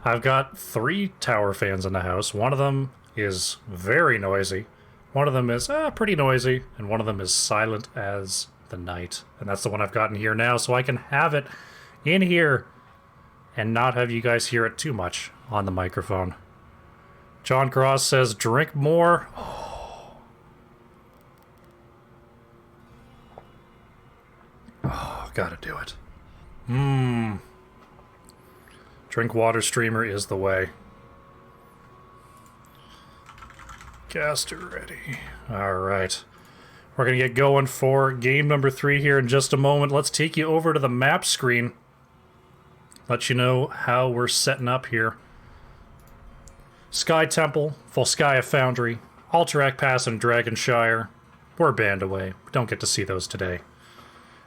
I've got 3 tower fans in the house. One of them is very noisy. One of them is pretty noisy. And one of them is silent as the night. And that's the one I've got in here now, so I can have it in here and not have you guys hear it too much on the microphone. John Cross says, drink more. Oh, gotta do it. Drink water streamer is the way. Caster ready. Alright. We're going to get going for game number 3 here in just a moment. Let's take you over to the map screen. Let you know how we're setting up here. Sky Temple, Volskaya Foundry, Alterac Pass, and Dragonshire. We're banned away. We don't get to see those today.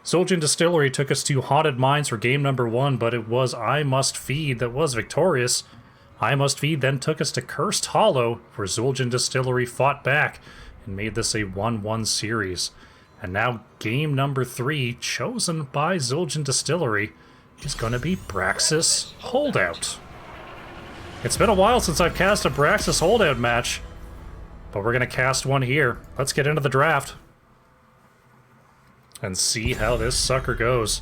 Zul'jin Distillery took us to Haunted Mines for game number 1, but it was I Must Feed that was victorious. I Must Feed then took us to Cursed Hollow, where Zul'jin Distillery fought back and made this a 1-1 series. And now game number 3, chosen by Zul'jin Distillery, is going to be Braxis Holdout. It's been a while since I've cast a Braxis Holdout match, but we're going to cast one here. Let's get into the draft and see how this sucker goes.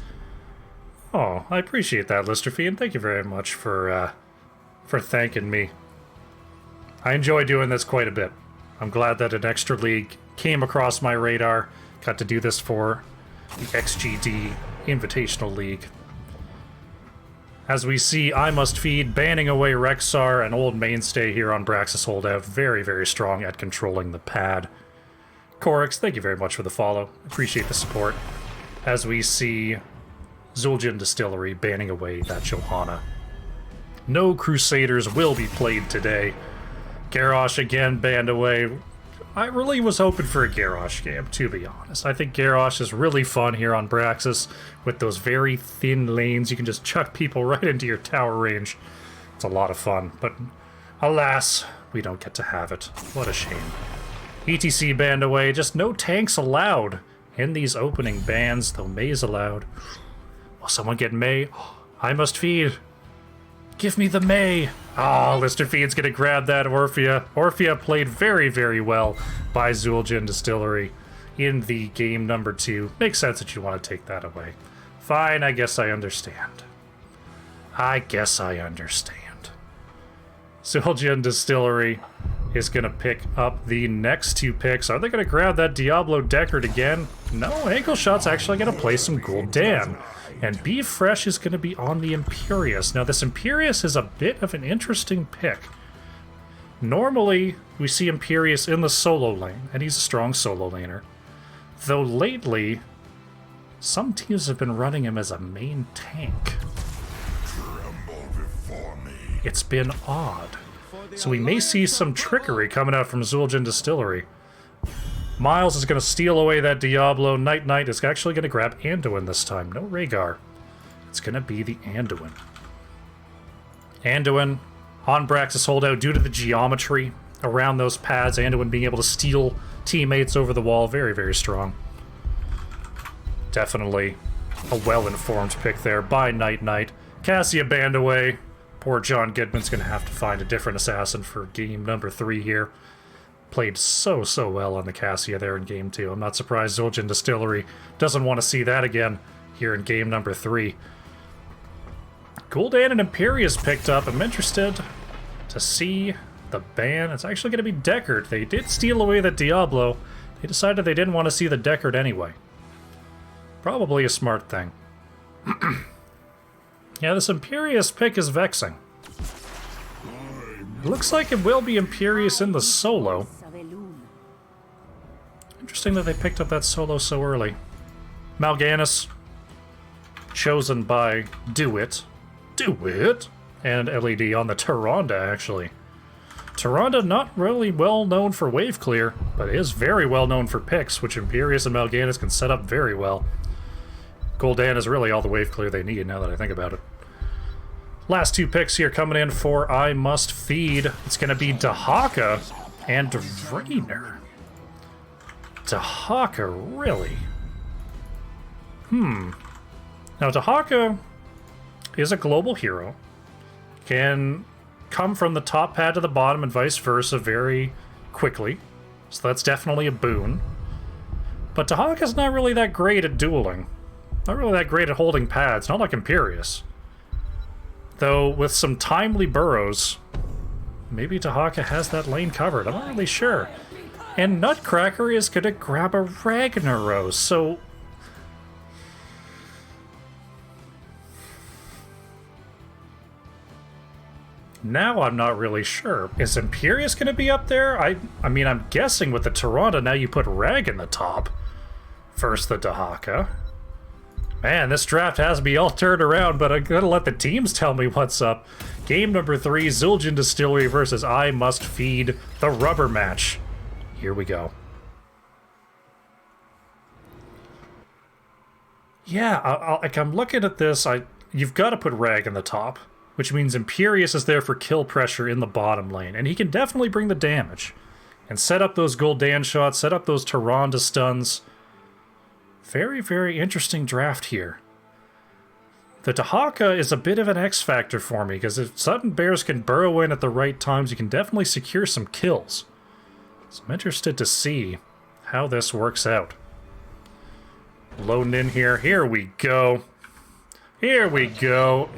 Oh, I appreciate that, Listerfee, and thank you very much for thanking me. I enjoy doing this quite a bit. I'm glad that an extra league came across my radar. Got to do this for the XGD Invitational League. As we see, I Must Feed banning away Rexar, an old mainstay here on Braxis Holdout. Very, very strong at controlling the pad. Corix, thank you very much for the follow. Appreciate the support. As we see Zul'jin Distillery banning away that Johanna. No Crusaders will be played today. Garrosh again banned away. I really was hoping for a Garrosh game, to be honest. I think Garrosh is really fun here on Braxis with those very thin lanes. You can just chuck people right into your tower range. It's a lot of fun, but alas, we don't get to have it. What a shame. ETC banned away, just no tanks allowed in these opening bans, though May's allowed. Will someone get May? I Must Feed. Give me the May. Oh, Lister Feed's gonna grab that Orphea. Orphea played very, very well by Zul'jin Distillery in the game number 2. Makes sense that you want to take that away. Fine, I guess I understand. Zul'jin Distillery is going to pick up the next 2 picks. Are they going to grab that Diablo Deckard again? No, Ankle Shot's actually going to play some Gul'dan. And Be Fresh is going to be on the Imperious. Now, this Imperious is a bit of an interesting pick. Normally, we see Imperious in the solo lane, and he's a strong solo laner. Though lately, some teams have been running him as a main tank. It's been odd. So we may see some trickery coming out from Zul'jin Distillery. Miles is going to steal away that Diablo. Knight is actually going to grab Anduin this time. No Rhaegar. It's going to be the Anduin. Anduin on Braxis Holdout due to the geometry around those pads. Anduin being able to steal teammates over the wall. Very, very strong. Definitely a well-informed pick there by Knight. Cassia banned away. Poor John Goodman's going to have to find a different assassin for game number 3 here. Played so well on the Cassia there in game 2. I'm not surprised Zul'jin Distillery doesn't want to see that again here in game number 3. Gul'dan and Imperious picked up. I'm interested to see the ban. It's actually going to be Deckard. They did steal away the Diablo. They decided they didn't want to see the Deckard anyway. Probably a smart thing. Yeah, this Imperious pick is vexing. It looks like it will be Imperious in the solo. Interesting that they picked up that solo so early. Mal'Ganis, chosen by Do It, and LED on the Tyrande, actually. Tyrande not really well known for wave clear, but is very well known for picks, which Imperious and Mal'Ganis can set up very well. Gul'dan is really all the wave clear they need, now that I think about it. Last 2 picks here coming in for I Must Feed. It's going to be Dahaka and Draenor. Dahaka, really? Now, Dahaka is a global hero. Can come from the top pad to the bottom and vice versa very quickly. So that's definitely a boon. But Dahaka's not really that great at dueling. Not really that great at holding pads, not like Imperious. Though, with some timely burrows, maybe Dahaka has that lane covered. I'm not really sure. And Nutcracker is going to grab a Ragnaros, so... Now I'm not really sure. Is Imperius going to be up there? I mean, I'm guessing with the Tyrande, now you put Rag in the top. First the Dahaka. Man, this draft has me all turned around, but I'm going to let the teams tell me what's up. Game number 3, Zul'jin Distillery versus I Must Feed, the rubber match. Here we go. Yeah, like I'm looking at this, you've got to put Rag in the top, which means Imperius is there for kill pressure in the bottom lane, and he can definitely bring the damage. And set up those Gul'dan shots, set up those Tyrande stuns. Very, very interesting draft here. The Dahaka is a bit of an X factor for me, because if Sudden Bears can burrow in at the right times, you can definitely secure some kills. So I'm interested to see how this works out. Loading in here. Here we go. Here we go.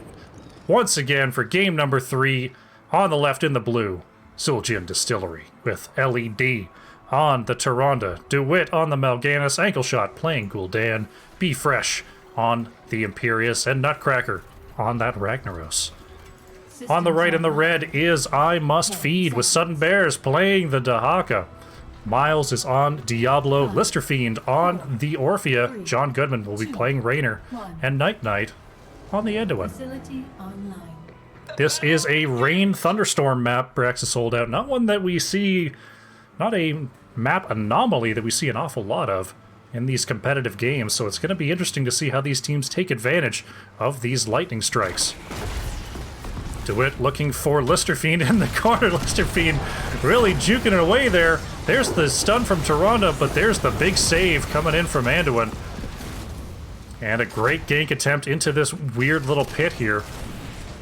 Once again for game number 3, on the left in the blue, Zul'jin Distillery with LED. On the Tyrande, DeWitt on the Mal'Ganis, Ankle Shot playing Gul'dan, Be Fresh on the Imperius, and Nutcracker on that Ragnaros. On the right in the red is I Must Feed with Sudden Bears playing the Dahaka. Miles is on Diablo, Listerfiend on the Orphea, John Goodman will be playing Raynor, and Night Knight on the Anduin. This is a Rain Thunderstorm map Brax has sold out, not one that we see, not a map anomaly that we see an awful lot of in these competitive games, so it's going to be interesting to see how these teams take advantage of these lightning strikes. DeWitt looking for Listerfiend in the corner. Listerfiend really juking it away there. There's the stun from Tyrande, but there's the big save coming in from Anduin. And a great gank attempt into this weird little pit here.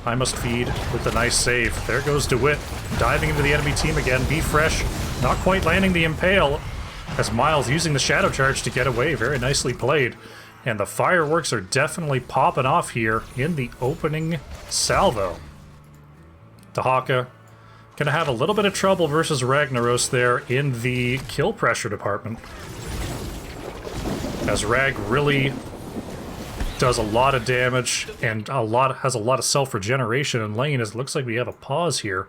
I Must Feed with the nice save. There goes DeWitt, diving into the enemy team again. Be Fresh, not quite landing the Impale, as Miles using the Shadow Charge to get away. Very nicely played. And the fireworks are definitely popping off here in the opening salvo. Dahaka gonna have a little bit of trouble versus Ragnaros there in the kill pressure department, as Rag really does a lot of damage and has a lot of self-regeneration in lane. As it looks like we have a pause here.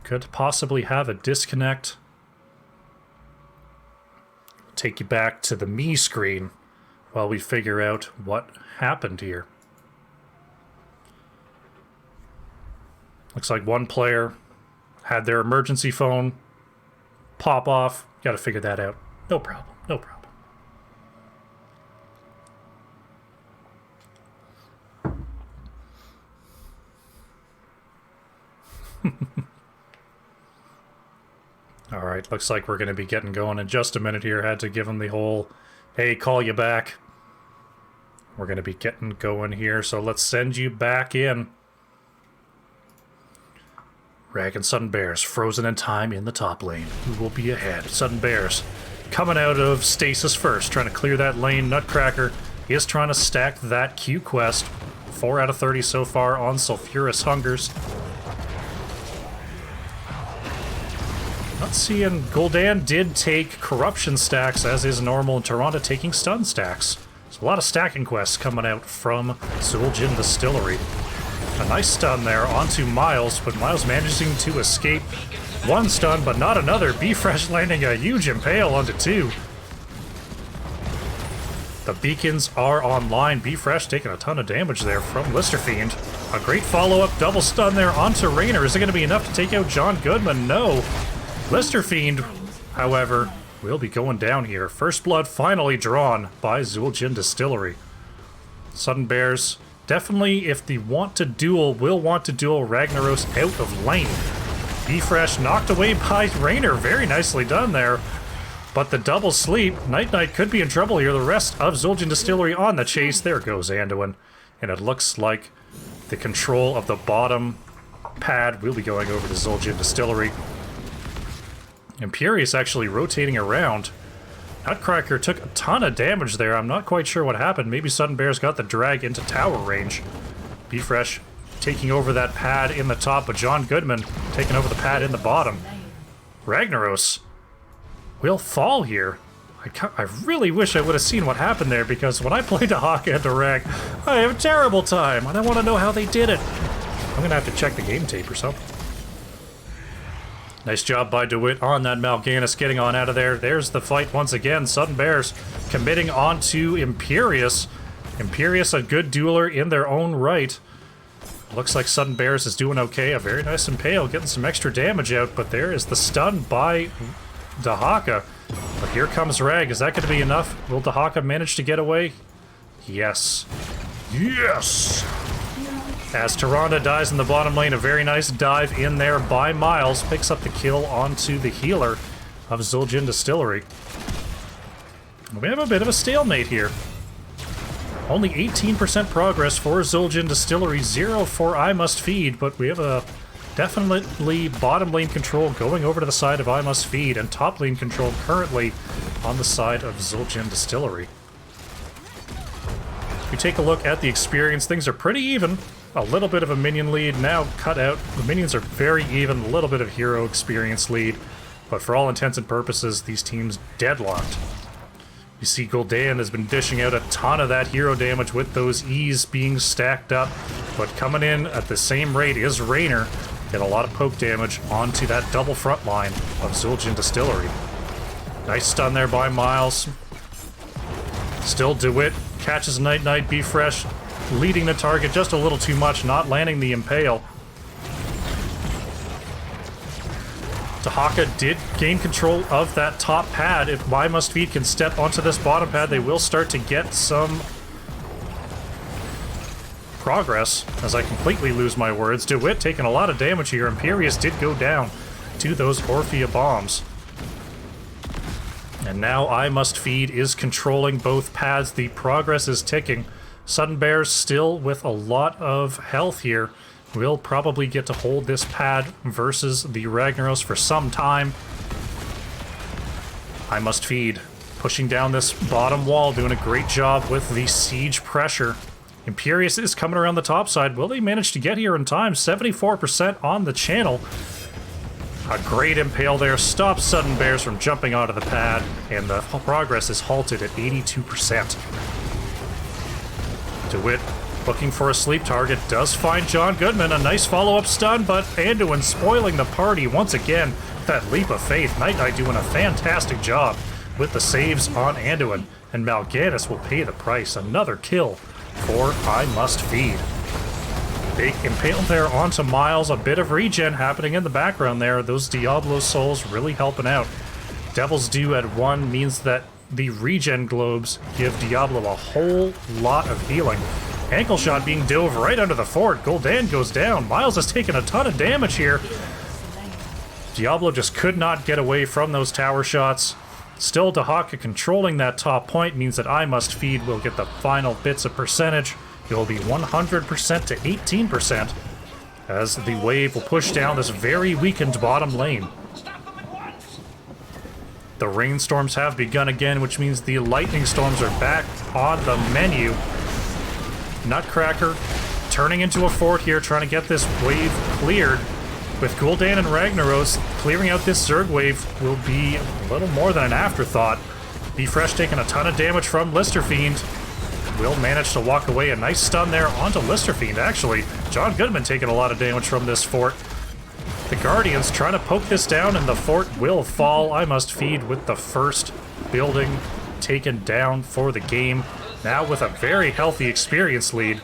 Could possibly have a disconnect. Take you back to the me screen while we figure out what happened here. Looks like one player had their emergency phone pop off. Got to figure that out. No problem. No problem. All right, looks like we're going to be getting going in just a minute here. Had to give him the whole, hey, call you back. We're going to be getting going here, so let's send you back in. Rag and Sudden Bears frozen in time in the top lane. Who will be ahead? Sudden Bears coming out of stasis first, trying to clear that lane. Nutcracker is trying to stack that Q quest. 4 out of 30 so far on Sulfurous Hungers. Not seeing Gul'dan did take corruption stacks as is normal, and Tyrande taking stun stacks. So a lot of stacking quests coming out from Zul'jin Distillery. A nice stun there onto Miles, but Miles managing to escape one stun, but not another. Be Fresh landing a huge impale onto 2. The beacons are online. Be Fresh taking a ton of damage there from Listerfiend. A great follow-up double stun there onto Raynor. Is it going to be enough to take out John Goodman? No. Listerfiend, however, will be going down here. First blood finally drawn by Zul'jin Distillery. Sudden Bears, definitely, if they want to duel, will want to duel Ragnaros out of lane. Be Fresh knocked away by Raynor. Very nicely done there. But the double sleep, Night Knight could be in trouble here. The rest of Zul'jin Distillery on the chase. There goes Anduin. And it looks like the control of the bottom pad will be going over to Zul'jin Distillery. Imperius actually rotating around. Nutcracker took a ton of damage there. I'm not quite sure what happened. Maybe Sudden Bears got the drag into tower range. Be Fresh taking over that pad in the top, but John Goodman taking over the pad in the bottom. Ragnaros will fall here. I really wish I would have seen what happened there, because when I played Dahaka and Rag, I have a terrible time, and I want to know how they did it. I'm gonna have to check the game tape or something. Nice job by DeWitt on that Mal'Ganis, getting on out of there. There's the fight once again. Sudden Bears committing on to Imperius. Imperius, a good dueler in their own right. Looks like Sudden Bears is doing okay. A very nice Impale, getting some extra damage out, but there is the stun by Dahaka. But here comes Rag. Is that going to be enough? Will Dahaka manage to get away? Yes. Yes! As Tyrande dies in the bottom lane, a very nice dive in there by Miles. Picks up the kill onto the healer of Zul'jin Distillery. We have a bit of a stalemate here. Only 18% progress for Zul'jin Distillery, 0 for I Must Feed, but we have a definitely bottom lane control going over to the side of I Must Feed, and top lane control currently on the side of Zul'jin Distillery. If we take a look at the experience, things are pretty even. A little bit of a minion lead now cut out. The minions are very even, a little bit of hero experience lead, but for all intents and purposes, these teams deadlocked. You see Gul'dan has been dishing out a ton of that hero damage with those E's being stacked up, but coming in at the same rate is Raynor. Get a lot of poke damage onto that double front line of Zul'jin Distillery. Nice stun there by Miles. Still DeWitt catches Night Knight, Be Fresh, leading the target just a little too much, not landing the Impale. Dahaka did gain control of that top pad. If I Must Feed can step onto this bottom pad, they will start to get some progress, as I completely lose my words. DeWitt taking a lot of damage here. Imperius did go down to those Orphea bombs. And now I Must Feed is controlling both pads. The progress is ticking. Sudden Bears still with a lot of health here. Will probably get to hold this pad versus the Ragnaros for some time. I Must Feed pushing down this bottom wall, doing a great job with the siege pressure. Imperius is coming around the top side. Will they manage to get here in time? 74% on the channel. A great Impale there stops Sudden Bears from jumping onto the pad, and the progress is halted at 82%. DeWitt looking for a sleep target, does find John Goodman. A nice follow-up stun, but Anduin spoiling the party once again. That leap of faith. Night Knight doing a fantastic job with the saves on Anduin, and Mal'Ganis will pay the price. Another kill for I Must Feed. Big Impale there onto Miles. A bit of regen happening in the background there. Those Diablo souls really helping out. Devil's Due at 1 means that the regen globes give Diablo a whole lot of healing. Ankle shot being dove right under the fort. Gul'dan goes down. Miles has taken a ton of damage here. Diablo just could not get away from those tower shots. Still, Dahaka controlling that top point means that I Must Feed will get the final bits of percentage. It will be 100% to 18%, as the wave will push down this very weakened bottom lane. The rainstorms have begun again, which means the lightning storms are back on the menu. Nutcracker turning into a fort here, trying to get this wave cleared. With Gul'dan and Ragnaros, clearing out this Zerg wave will be a little more than an afterthought. Be Fresh taking a ton of damage from Listerfiend. Will manage to walk away. A nice stun there onto Listerfiend, actually. John Goodman taking a lot of damage from this fort. The Guardians trying to poke this down, and the fort will fall. I Must Feed with the first building taken down for the game. Now with a very healthy experience lead.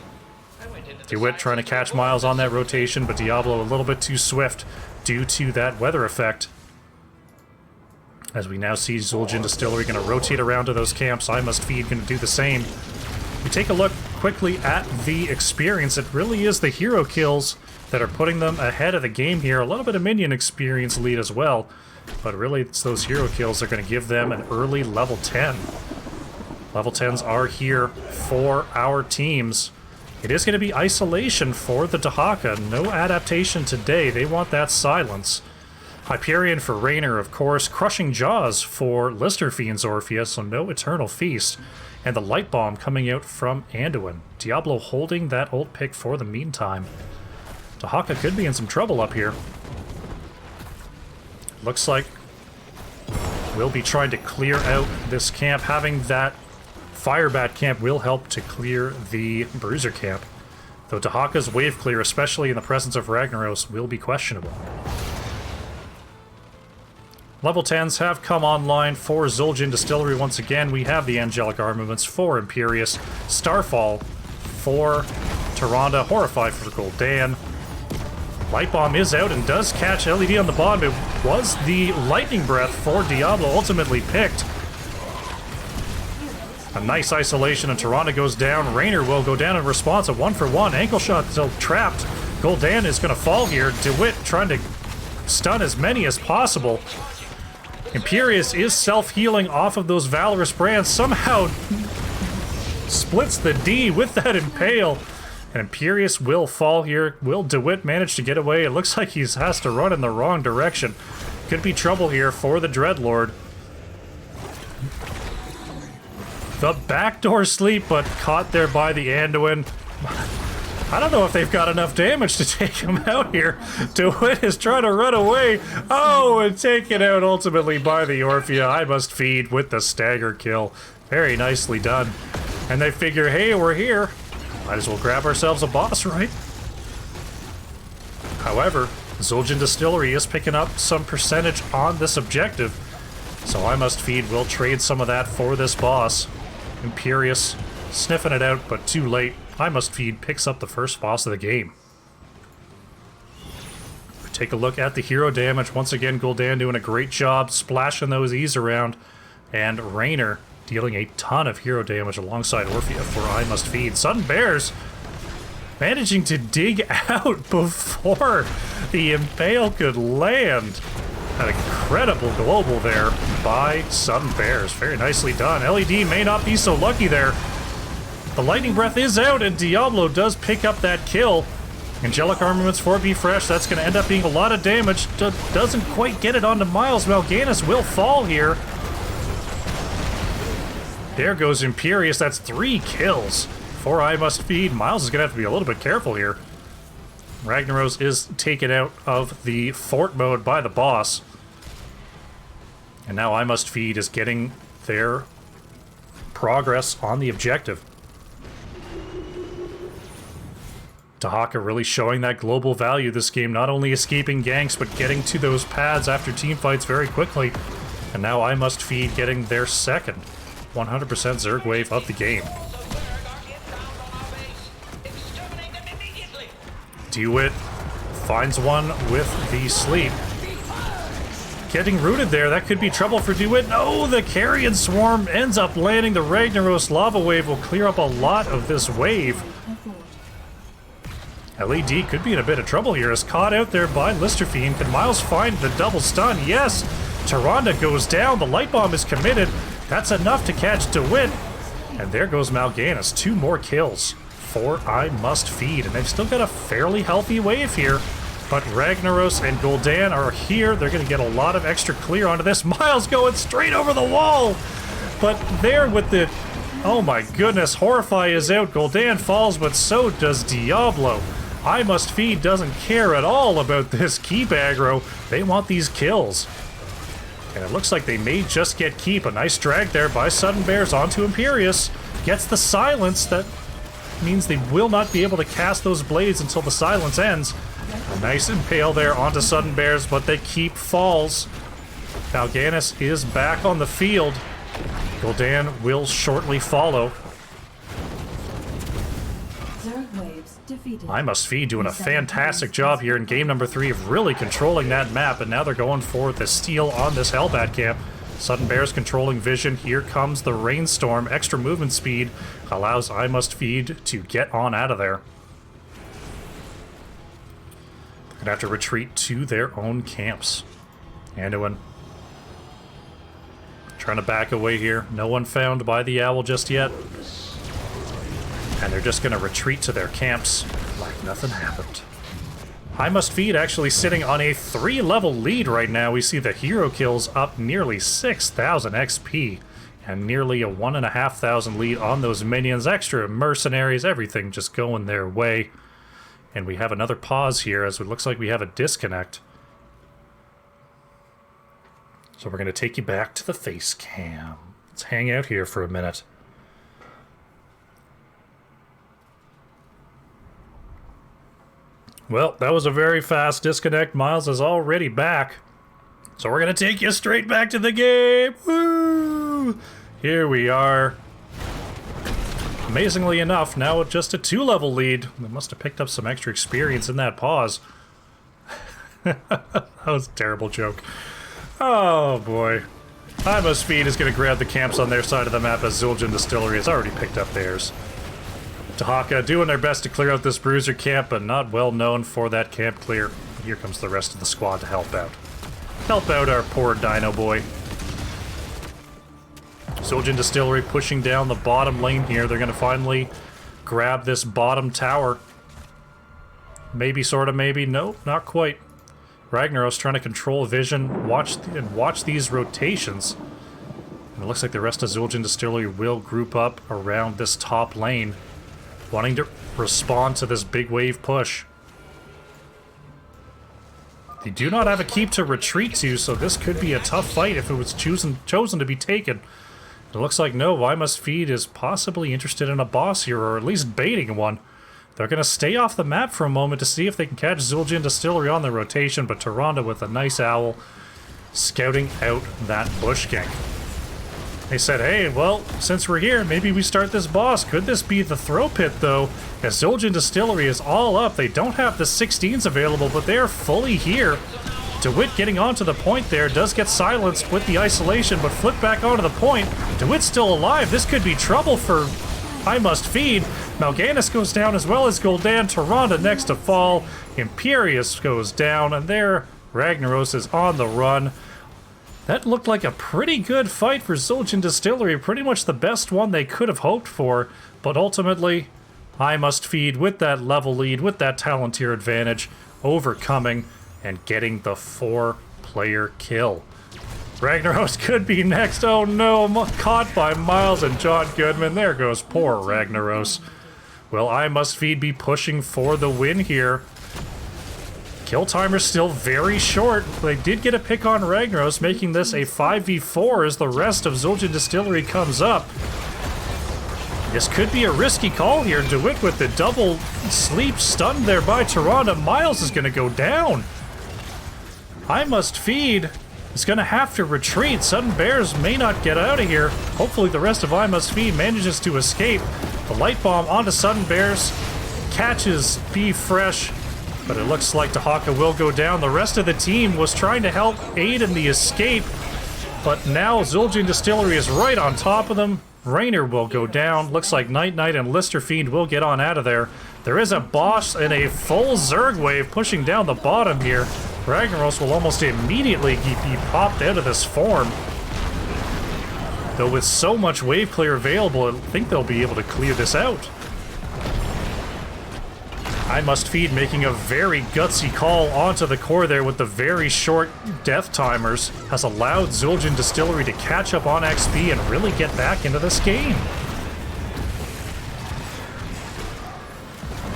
DeWitt trying to catch Miles on that rotation, but Diablo a little bit too swift due to that weather effect. As we now see Zul'jin Distillery going to rotate around to those camps. I Must Feed going to do the same. We take a look quickly at the experience. It really is the hero kills that are putting them ahead of the game here. A little bit of minion experience lead as well, but really it's those hero kills that are going to give them an early level 10. Level 10s are here for our teams. It is going to be isolation for the Dahaka. No adaptation today. They want that silence. Hyperion for Raynor, of course. Crushing Jaws for Listerfiend's Orphea, so no Eternal Feast. And the Light Bomb coming out from Anduin. Diablo holding that ult pick for the meantime. Dahaka could be in some trouble up here. Looks like we'll be trying to clear out this camp. Having that Firebat camp will help to clear the Bruiser camp. though Tahaka's wave clear, especially in the presence of Ragnaros, will be questionable. Level 10s have come online for Zul'jin Distillery once again. We have the Angelic Armaments for Imperius, Starfall for Tyrande, Horrify for Gul'dan. Light Bomb is out and does catch LED on the bottom. It was the Lightning Breath for Diablo ultimately picked. A nice isolation, and Tyrande goes down. Raynor will go down in response. A 1-for-1. Ankle shot still trapped. Gul'dan is going to fall here. DeWitt trying to stun as many as possible. Imperius is self-healing off of those Valorous brands. Somehow splits the D with that Impale. And Imperius will fall here. Will DeWitt manage to get away? It looks like he has to run in the wrong direction. Could be trouble here for the Dreadlord. The backdoor sleep, but caught there by the Anduin. I don't know if they've got enough damage to take him out here. DeWitt is trying to run away. Oh, and taken out ultimately by the Orphea. I must feed with the stagger kill. Very nicely done. And they figure, hey, we're here. Might as well grab ourselves a boss, right? However, Zul'jin Distillery is picking up some percentage on this objective. So I must feed will trade some of that for this boss. Imperius sniffing it out, but too late. I must feed picks up the first boss of the game. Take a look at the hero damage. Once again, Gul'dan doing a great job splashing those E's around. And Raynor dealing a ton of hero damage alongside Orphea for I must feed. Sudden Bears managing to dig out before the Impale could land. An incredible global there by Sudden Bears. Very nicely done. LED may not be so lucky there. The Lightning Breath is out, and Diablo does pick up that kill. Angelic Armaments for Be Fresh. That's going to end up being a lot of damage. Doesn't quite get it onto Miles. Mal'Ganis will fall here. There goes Imperius. That's 3 kills for I Must Feed. Miles is going to have to be a little bit careful here. Ragnaros is taken out of the fort mode by the boss. And now I Must Feed is getting their progress on the objective. Tahaka really showing that global value this game, not only escaping ganks, but getting to those pads after team fights very quickly. And now I Must Feed getting their second 100% Zerg wave of the game. DeWitt finds one with the sleep. Getting rooted there, that could be trouble for DeWitt. No, the Carrion Swarm ends up landing. The Ragnaros Lava Wave will clear up a lot of this wave. LED could be in a bit of trouble here. Is caught out there by Listerfiend. Can Miles find the double stun? Yes! Tyrande goes down. The Light Bomb is committed. That's enough to catch DeWitt. And there goes Mal'Ganis. 2 more kills for I Must Feed. And they've still got a fairly healthy wave here. But Ragnaros and Gul'dan are here. They're going to get a lot of extra clear onto this. Miles going straight over the wall. But there with the... Oh my goodness. Horrify is out. Gul'dan falls, but so does Diablo. I Must Feed doesn't care at all about this keep aggro. They want these kills. And it looks like they may just get keep. A nice drag there by Sudden Bears onto Imperius. Gets the silence. That means they will not be able to cast those blades until the silence ends. A nice impale there onto Sudden Bears, but they keep falls. Mal'Ganis is back on the field. Gul'dan will shortly follow. I Must Feed doing a fantastic job here in game number 3 of really controlling that map, and now they're going for the steal on this Hellbat camp. Sudden Bears controlling vision. Here comes the Rainstorm. Extra movement speed allows I Must Feed to get on out of there. They're going to have to retreat to their own camps. Anduin trying to back away here. No one found by the owl just yet. And they're just going to retreat to their camps like nothing happened. I Must Feed actually sitting on a 3-level lead right now. We see the hero kills up nearly 6,000 XP and nearly a 1,500 lead on those minions. Extra mercenaries, everything just going their way. And we have another pause here as it looks like we have a disconnect. So we're going to take you back to the face cam. Let's hang out here for a minute. Well, that was a very fast disconnect. Miles is already back. So we're going to take you straight back to the game. Woo! Here we are. Amazingly enough, now with just a 2-level lead. They must have picked up some extra experience in that pause. That was a terrible joke. Oh boy. Speed is going to grab the camps on their side of the map as Zul'jin Distillery has already picked up theirs. Tahaka doing their best to clear out this bruiser camp, but not well known for that camp clear. Here comes the rest of the squad to help out. Help out our poor dino boy. Zul'jin Distillery pushing down the bottom lane here. They're going to finally grab this bottom tower. Maybe, sort of, maybe. No, not quite. Ragnaros trying to control vision, watch these rotations. And it looks like the rest of Zul'jin Distillery will group up around this top lane, wanting to respond to this big wave push. They do not have a keep to retreat to, so this could be a tough fight if it was chosen to be taken. It looks like no, I Must Feed is possibly interested in a boss here, or at least baiting one. They're going to stay off the map for a moment to see if they can catch Zul'jin Distillery on the rotation, but Tyrande with a nice owl scouting out that bush gank. They said, hey, well, since we're here, maybe we start this boss. Could this be the throw pit, though? As Zul'jin Distillery is all up, they don't have the 16s available, but they're fully here. DeWitt getting onto the point there, does get silenced with the isolation, but flipped back onto the point. DeWitt's still alive. This could be trouble for I Must Feed. Mal'Ganis goes down as well as Gul'dan. Tyrande next to fall. Imperius goes down, and there Ragnaros is on the run. That looked like a pretty good fight for Zul'jin Distillery, pretty much the best one they could have hoped for, but ultimately, I Must Feed with that level lead, with that Talontier advantage, overcoming and getting the 4-player kill. Ragnaros could be next. Oh no, caught by Miles and John Goodman. There goes poor Ragnaros. Will I Must Feed be pushing for the win here? Kill timer's still very short. They did get a pick on Ragnaros, making this a 5v4 as the rest of Zul'jin Distillery comes up. This could be a risky call here. DeWitt with the double sleep stunned there by Tyrande. Miles is going to go down. I Must Feed is going to have to retreat. Sudden Bears may not get out of here. Hopefully the rest of I Must Feed manages to escape. The light bomb onto Sudden Bears catches Be Fresh, but it looks like Tahaka will go down. The rest of the team was trying to help aid in the escape, but now Zul'jin Distillery is right on top of them. Raynor will go down. Looks like Night Knight and Lister Fiend will get on out of there. There is a boss and a full Zerg wave pushing down the bottom here. Ragnaros will almost immediately be popped out of this form. Though with so much wave clear available, I think they'll be able to clear this out. I Must Feed making a very gutsy call onto the core there with the very short death timers has allowed Zul'jin Distillery to catch up on XP and really get back into this game.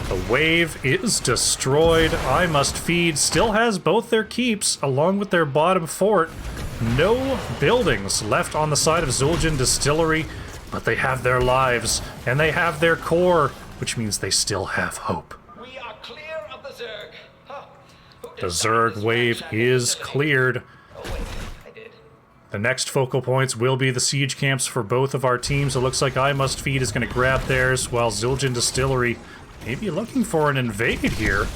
The wave is destroyed. I Must Feed still has both their keeps along with their bottom fort. No buildings left on the side of Zul'jin Distillery, but they have their lives and they have their core, which means they still have hope. The Zerg wave is cleared. The next focal points will be the siege camps for both of our teams. It looks like I Must Feed is going to grab theirs, while Zul'jin Distillery may be looking for an invade here.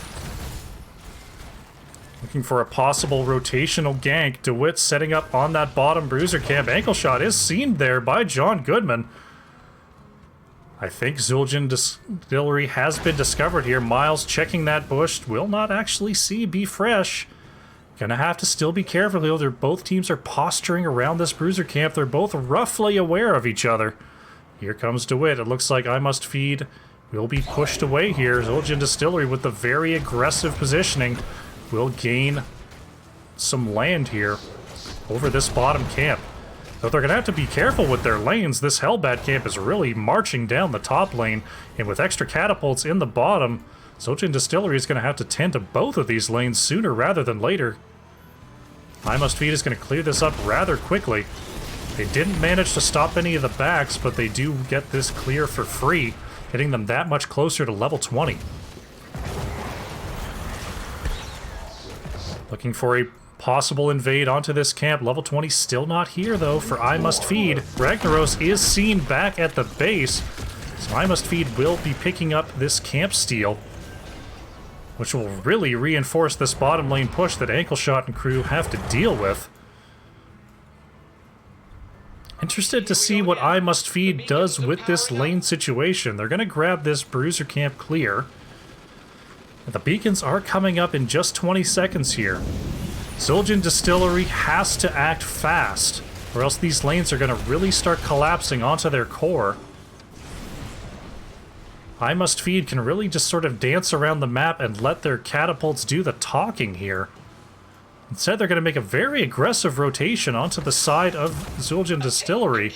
Looking for a possible rotational gank. DeWitt setting up on that bottom bruiser camp. Ankle shot is seen there by John Goodman. I think Zul'jin Distillery has been discovered here. Miles checking that bush. Will not actually see Be Fresh. Gonna have to still be careful though. Both teams are posturing around this bruiser camp. They're both roughly aware of each other. Here comes DeWitt. It looks like I Must Feed will be pushed away here. Zul'jin Distillery with the very aggressive positioning will gain some land here over this bottom camp. Though they're going to have to be careful with their lanes. This Hellbat camp is really marching down the top lane, and with extra catapults in the bottom, Zul'jin Distillery is going to have to tend to both of these lanes sooner rather than later. I Must Feed is going to clear this up rather quickly. They didn't manage to stop any of the backs, but they do get this clear for free, getting them that much closer to level 20. Looking for a possible invade onto this camp. Level 20 still not here, though, for I Must Feed. Ragnaros is seen back at the base, so I Must Feed will be picking up this camp steal, which will really reinforce this bottom lane push that Ankle Shot and crew have to deal with. Interested to see what I Must Feed does with this lane situation. They're going to grab this Bruiser camp clear. The beacons are coming up in just 20 seconds here. Zul'jin Distillery has to act fast, or else these lanes are going to really start collapsing onto their core. I Must Feed can really just sort of dance around the map and let their catapults do the talking here. Instead, they're going to make a very aggressive rotation onto the side of Zul'jin Distillery.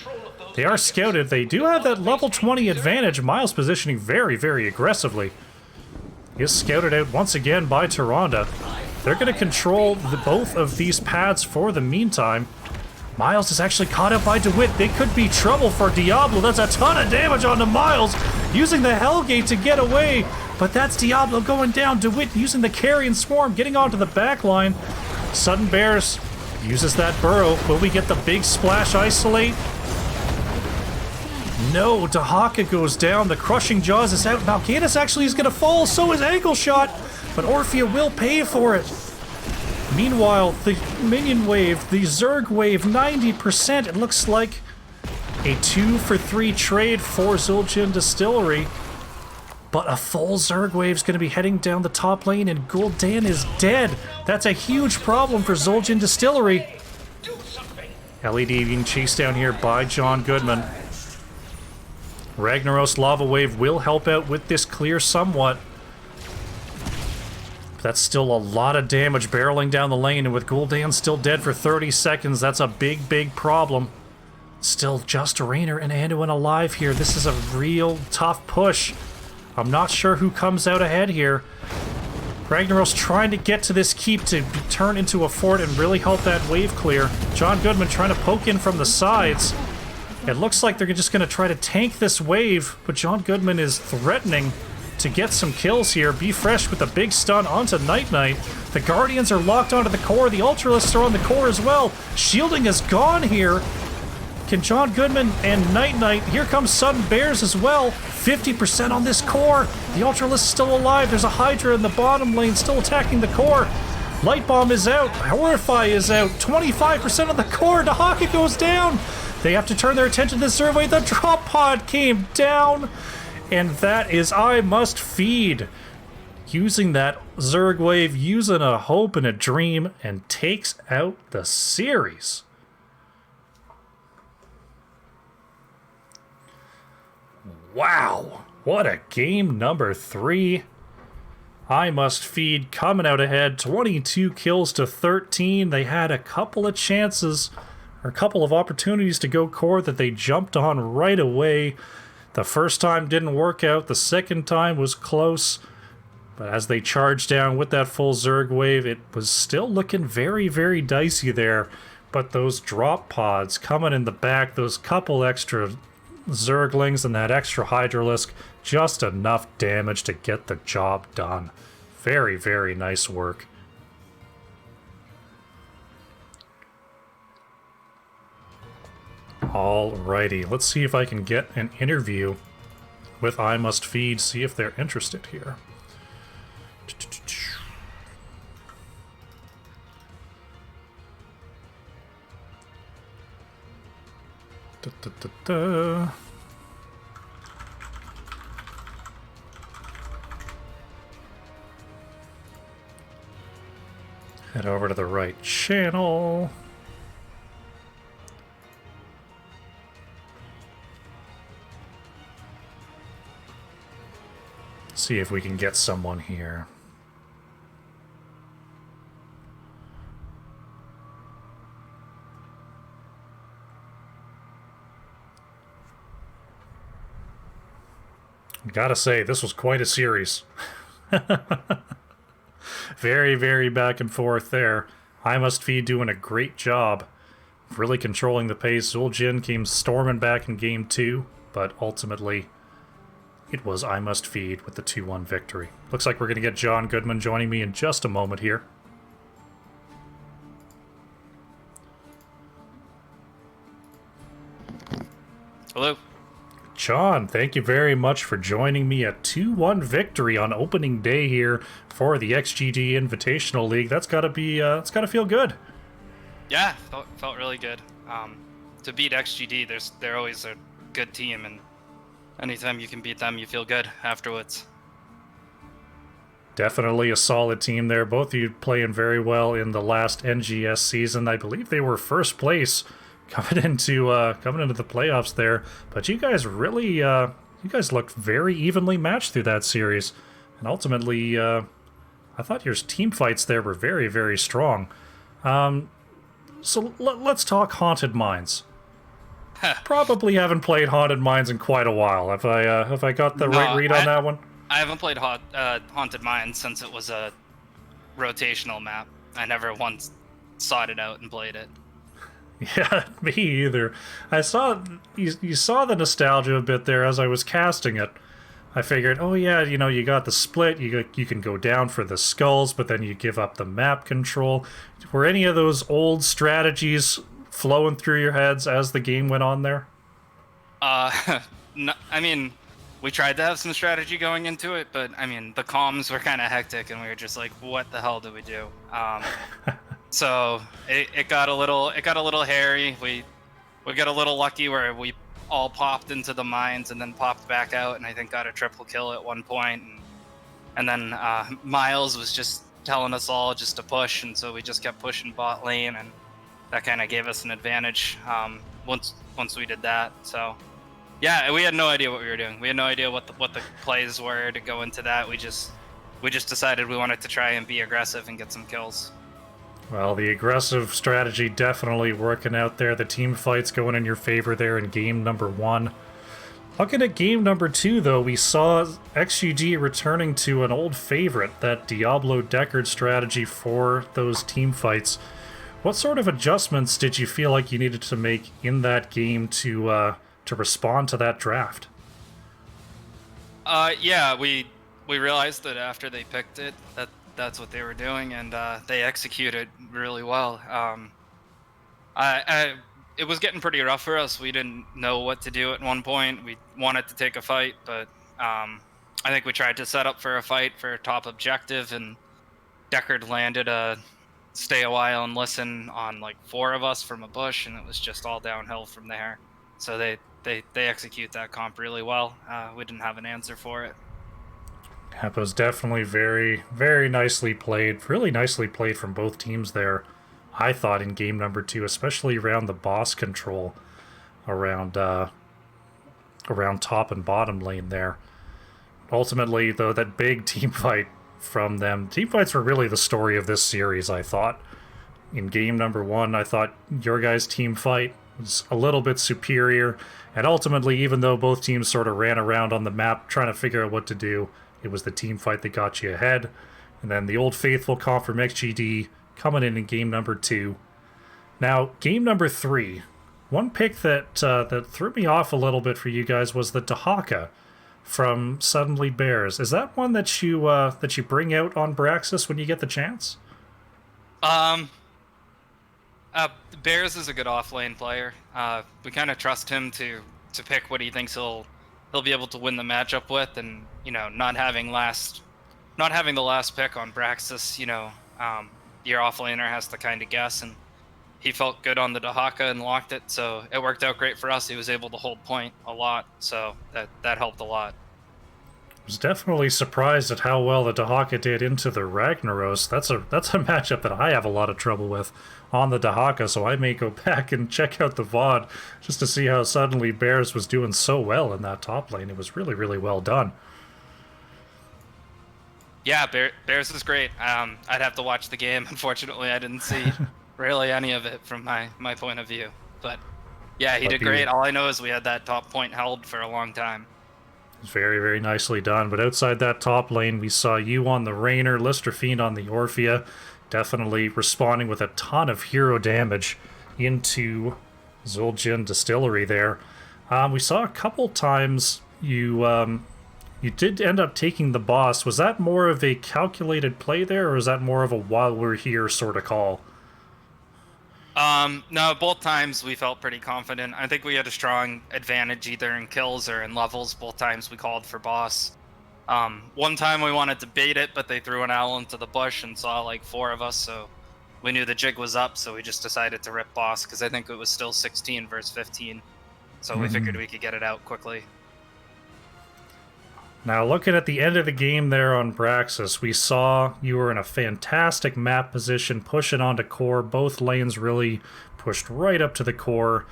They are scouted. They do have that level 20 advantage. Miles positioning very, very aggressively. He is scouted out once again by Tyrande. They're going to control both of these paths for the meantime. Miles is actually caught up by DeWitt. They could be trouble for Diablo. That's a ton of damage onto Miles, using the Hellgate to get away. But that's Diablo going down. DeWitt using the Carrion Swarm, getting onto the back line. Sudden Bears uses that burrow. Will we get the big splash isolate? No, Dahaka goes down. The Crushing Jaws is out. Mal'Ganis actually is going to fall. So is Ankle Shot. But Orphea will pay for it. Meanwhile, the minion wave, the Zerg wave, 90%. It looks like a 2-for-3 trade for Zul'jin Distillery. But a full Zerg wave is going to be heading down the top lane, and Gul'dan is dead. That's a huge problem for Zul'jin Distillery. LED being chased down here by John Goodman. Ragnaros Lava Wave will help out with this clear somewhat. But that's still a lot of damage barreling down the lane, and with Gul'dan still dead for 30 seconds, that's a big, big problem. Still just Raynor and Anduin alive here. This is a real tough push. I'm not sure who comes out ahead here. Ragnaros trying to get to this keep to turn into a fort and really help that wave clear. John Goodman trying to poke in from the sides. It looks like they're just going to try to tank this wave, but John Goodman is threatening to get some kills here. Be Fresh with a big stun onto Night Knight. The Guardians are locked onto the core. The Ultralisks are on the core as well. Shielding is gone here. Can John Goodman and Night Knight... Here comes Sudden Bears as well. 50% on this core. The Ultralisk is still alive. There's a Hydra in the bottom lane still attacking the core. Light Bomb is out. Horrify is out. 25% on the core. Dahaka goes down. They have to turn their attention to the survey. The drop pod came down. And that is I Must Feed. Using that Zerg wave, using a hope and a dream, and takes out the series. Wow, what a game number 3. I Must Feed coming out ahead, 22 kills to 13. They had a couple of chances, or a couple of opportunities to go core that they jumped on right away. The first time didn't work out, the second time was close. But as they charged down with that full Zerg wave, it was still looking very, very dicey there. But those drop pods coming in the back, those couple extra Zerglings and that extra Hydralisk, just enough damage to get the job done. Very, very nice work. Alrighty, let's see if I can get an interview with I Must Feed, see if they're interested here. Head over to the right channel. See if we can get someone here. Gotta say, this was quite a series. Very, very back and forth there. I Must Feed doing a great job of really controlling the pace. Zul'jin came storming back in game 2, but ultimately it was I Must Feed with the 2-1 victory. Looks like we're going to get John Goodman joining me in just a moment here. Hello. John, thank you very much for joining me. A 2-1 victory on opening day here for the XGD Invitational League. That's gotta be, it's gotta feel good. Yeah, felt really good. To beat XGD, they're always a good team, and anytime you can beat them, you feel good afterwards. Definitely a solid team there. Both of you playing very well in the last NGS season. I believe they were first place coming into the playoffs there. But you guys really, you guys looked very evenly matched through that series, and ultimately, I thought your team fights there were very, very strong. So let's talk Haunted Mines. Probably haven't played Haunted Mines in quite a while. Have I got the right read on that one? I haven't played Haunted Mines since it was a rotational map. I never once sought it out and played it. Yeah, me either. I saw you saw the nostalgia a bit there as I was casting it. I figured, oh yeah, you know, you got the split, you can go down for the skulls, but then you give up the map control. Were any of those old strategies flowing through your heads as the game went on there? No, I mean, we tried to have some strategy going into it, but I mean, the comms were kind of hectic, and we were just like, what the hell do we do? So it got a little hairy. We got a little lucky where we all popped into the mines and then popped back out, and I think got a triple kill at one point. And then Miles was just telling us all just to push, and so we just kept pushing bot lane, and that kind of gave us an advantage once we did that. So yeah, we had no idea what we were doing. We had no idea what the plays were to go into that. We just decided we wanted to try and be aggressive and get some kills. Well, the aggressive strategy definitely working out there. The team fights going in your favor there in game number 1. Looking at game number 2, though, we saw XGD returning to an old favorite, that Diablo Deckard strategy for those team fights. What sort of adjustments did you feel like you needed to make in that game to respond to that draft? Yeah, we realized that after they picked it, that's what they were doing, and they executed really well. It was getting pretty rough for us. We didn't know what to do at one point. We wanted to take a fight, but I think we tried to set up for a fight for a top objective, and Deckard landed a stay a while and listen on like 4 of us from a bush, and it was just all downhill from there. So they execute that comp really well. We didn't have an answer for it. That was definitely very, very nicely played. Really nicely played from both teams there, I thought, in game number 2, especially around the boss control around top and bottom lane there. Ultimately, though, that big team fight from them. Team fights were really the story of this series, I thought. In game number 1, I thought your guys' team fight was a little bit superior, and ultimately, even though both teams sort of ran around on the map trying to figure out what to do, it was the team fight that got you ahead. And then the old faithful comp from XGD coming in game number 2. Now, game number 3, one pick that threw me off a little bit for you guys was the Dahaka from Suddenly Bears. Is that one that you bring out on Braxis when you get the chance? Bears is a good off-lane player. We kind of trust him to pick what he thinks he'll be able to win the matchup with, and you know, not having the last pick on Braxis, you know, your offlaner has to kind of guess, and he felt good on the Dahaka and locked it, so it worked out great for us. He was able to hold point a lot, so that helped a lot. I was definitely surprised at how well the Dahaka did into the Ragnaros. That's a matchup that I have a lot of trouble with on the Dahaka, so I may go back and check out the VOD just to see how Suddenly Bears was doing so well in that top lane. It was really, really well done. Yeah, Bears is great. I'd have to watch the game. Unfortunately, I didn't see really any of it from my point of view. But yeah, he did great. All I know is we had that top point held for a long time. Very, very nicely done. But outside that top lane, we saw you on the Raynor, Lister Fiend on the Orphea, definitely responding with a ton of hero damage into Zul'jin Distillery there. We saw a couple times you did end up taking the boss. Was that more of a calculated play there, or is that more of a while we're here sort of call? No, both times we felt pretty confident. I think we had a strong advantage either in kills or in levels. Both times we called for boss. One time we wanted to bait it, but they threw an owl into the bush and saw like 4 of us, so we knew the jig was up, so we just decided to rip boss, because I think it was still 16 versus 15. So we figured we could get it out quickly. Now, looking at the end of the game there on Braxis, we saw you were in a fantastic map position, pushing onto core. Both lanes really pushed right up to the core.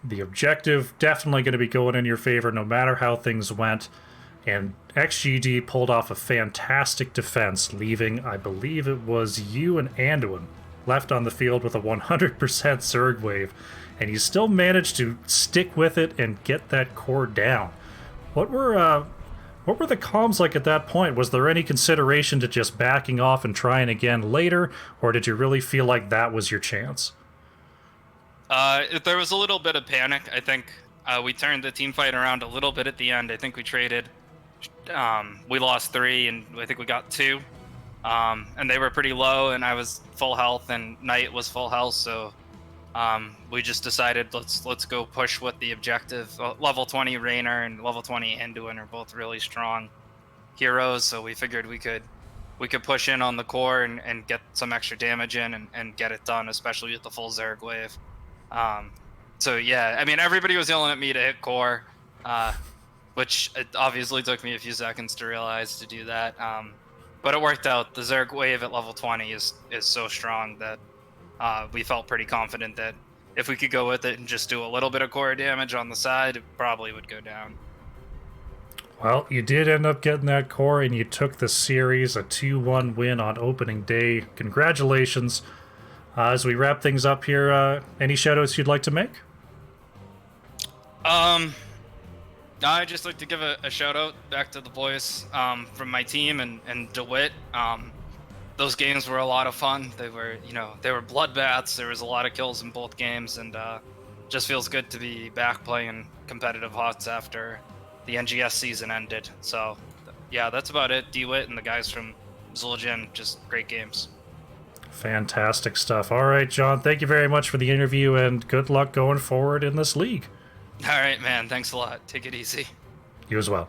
The objective definitely going to be going in your favor no matter how things went. And XGD pulled off a fantastic defense, leaving, I believe it was you and Anduin left on the field with a 100% Zerg wave. And you still managed to stick with it and get that core down. What were the comms like at that point? Was there any consideration to just backing off and trying again later, or did you really feel like that was your chance? There was a little bit of panic. I think we turned the team fight around a little bit at the end. I think we traded. We lost 3, and I think we got 2. And they were pretty low, and I was full health, and Knight was full health, so we just decided let's go push with the objective. Level 20 Raynor and level 20 Anduin are both really strong heroes, so we figured we could push in on the core and get some extra damage in and get it done, especially with the full Zerg wave. So yeah, I mean, everybody was yelling at me to hit core, which it obviously took me a few seconds to realize to do that. But it worked out. The Zerg wave at level 20 is so strong that we felt pretty confident that if we could go with it and just do a little bit of core damage on the side, it probably would go down. Well, you did end up getting that core, and you took the series, a 2-1 win on opening day. Congratulations. As we wrap things up here, any shoutouts you'd like to make? I'd just like to give a shout out back to the boys from my team and DeWitt. Those games were a lot of fun. They were bloodbaths. There was a lot of kills in both games, and just feels good to be back playing competitive HOTS after the NGS season ended. So, yeah, that's about it. DeWitt and the guys from Zul'jin, just great games. Fantastic stuff. All right, John, thank you very much for the interview, and good luck going forward in this league. All right, man. Thanks a lot. Take it easy. You as well.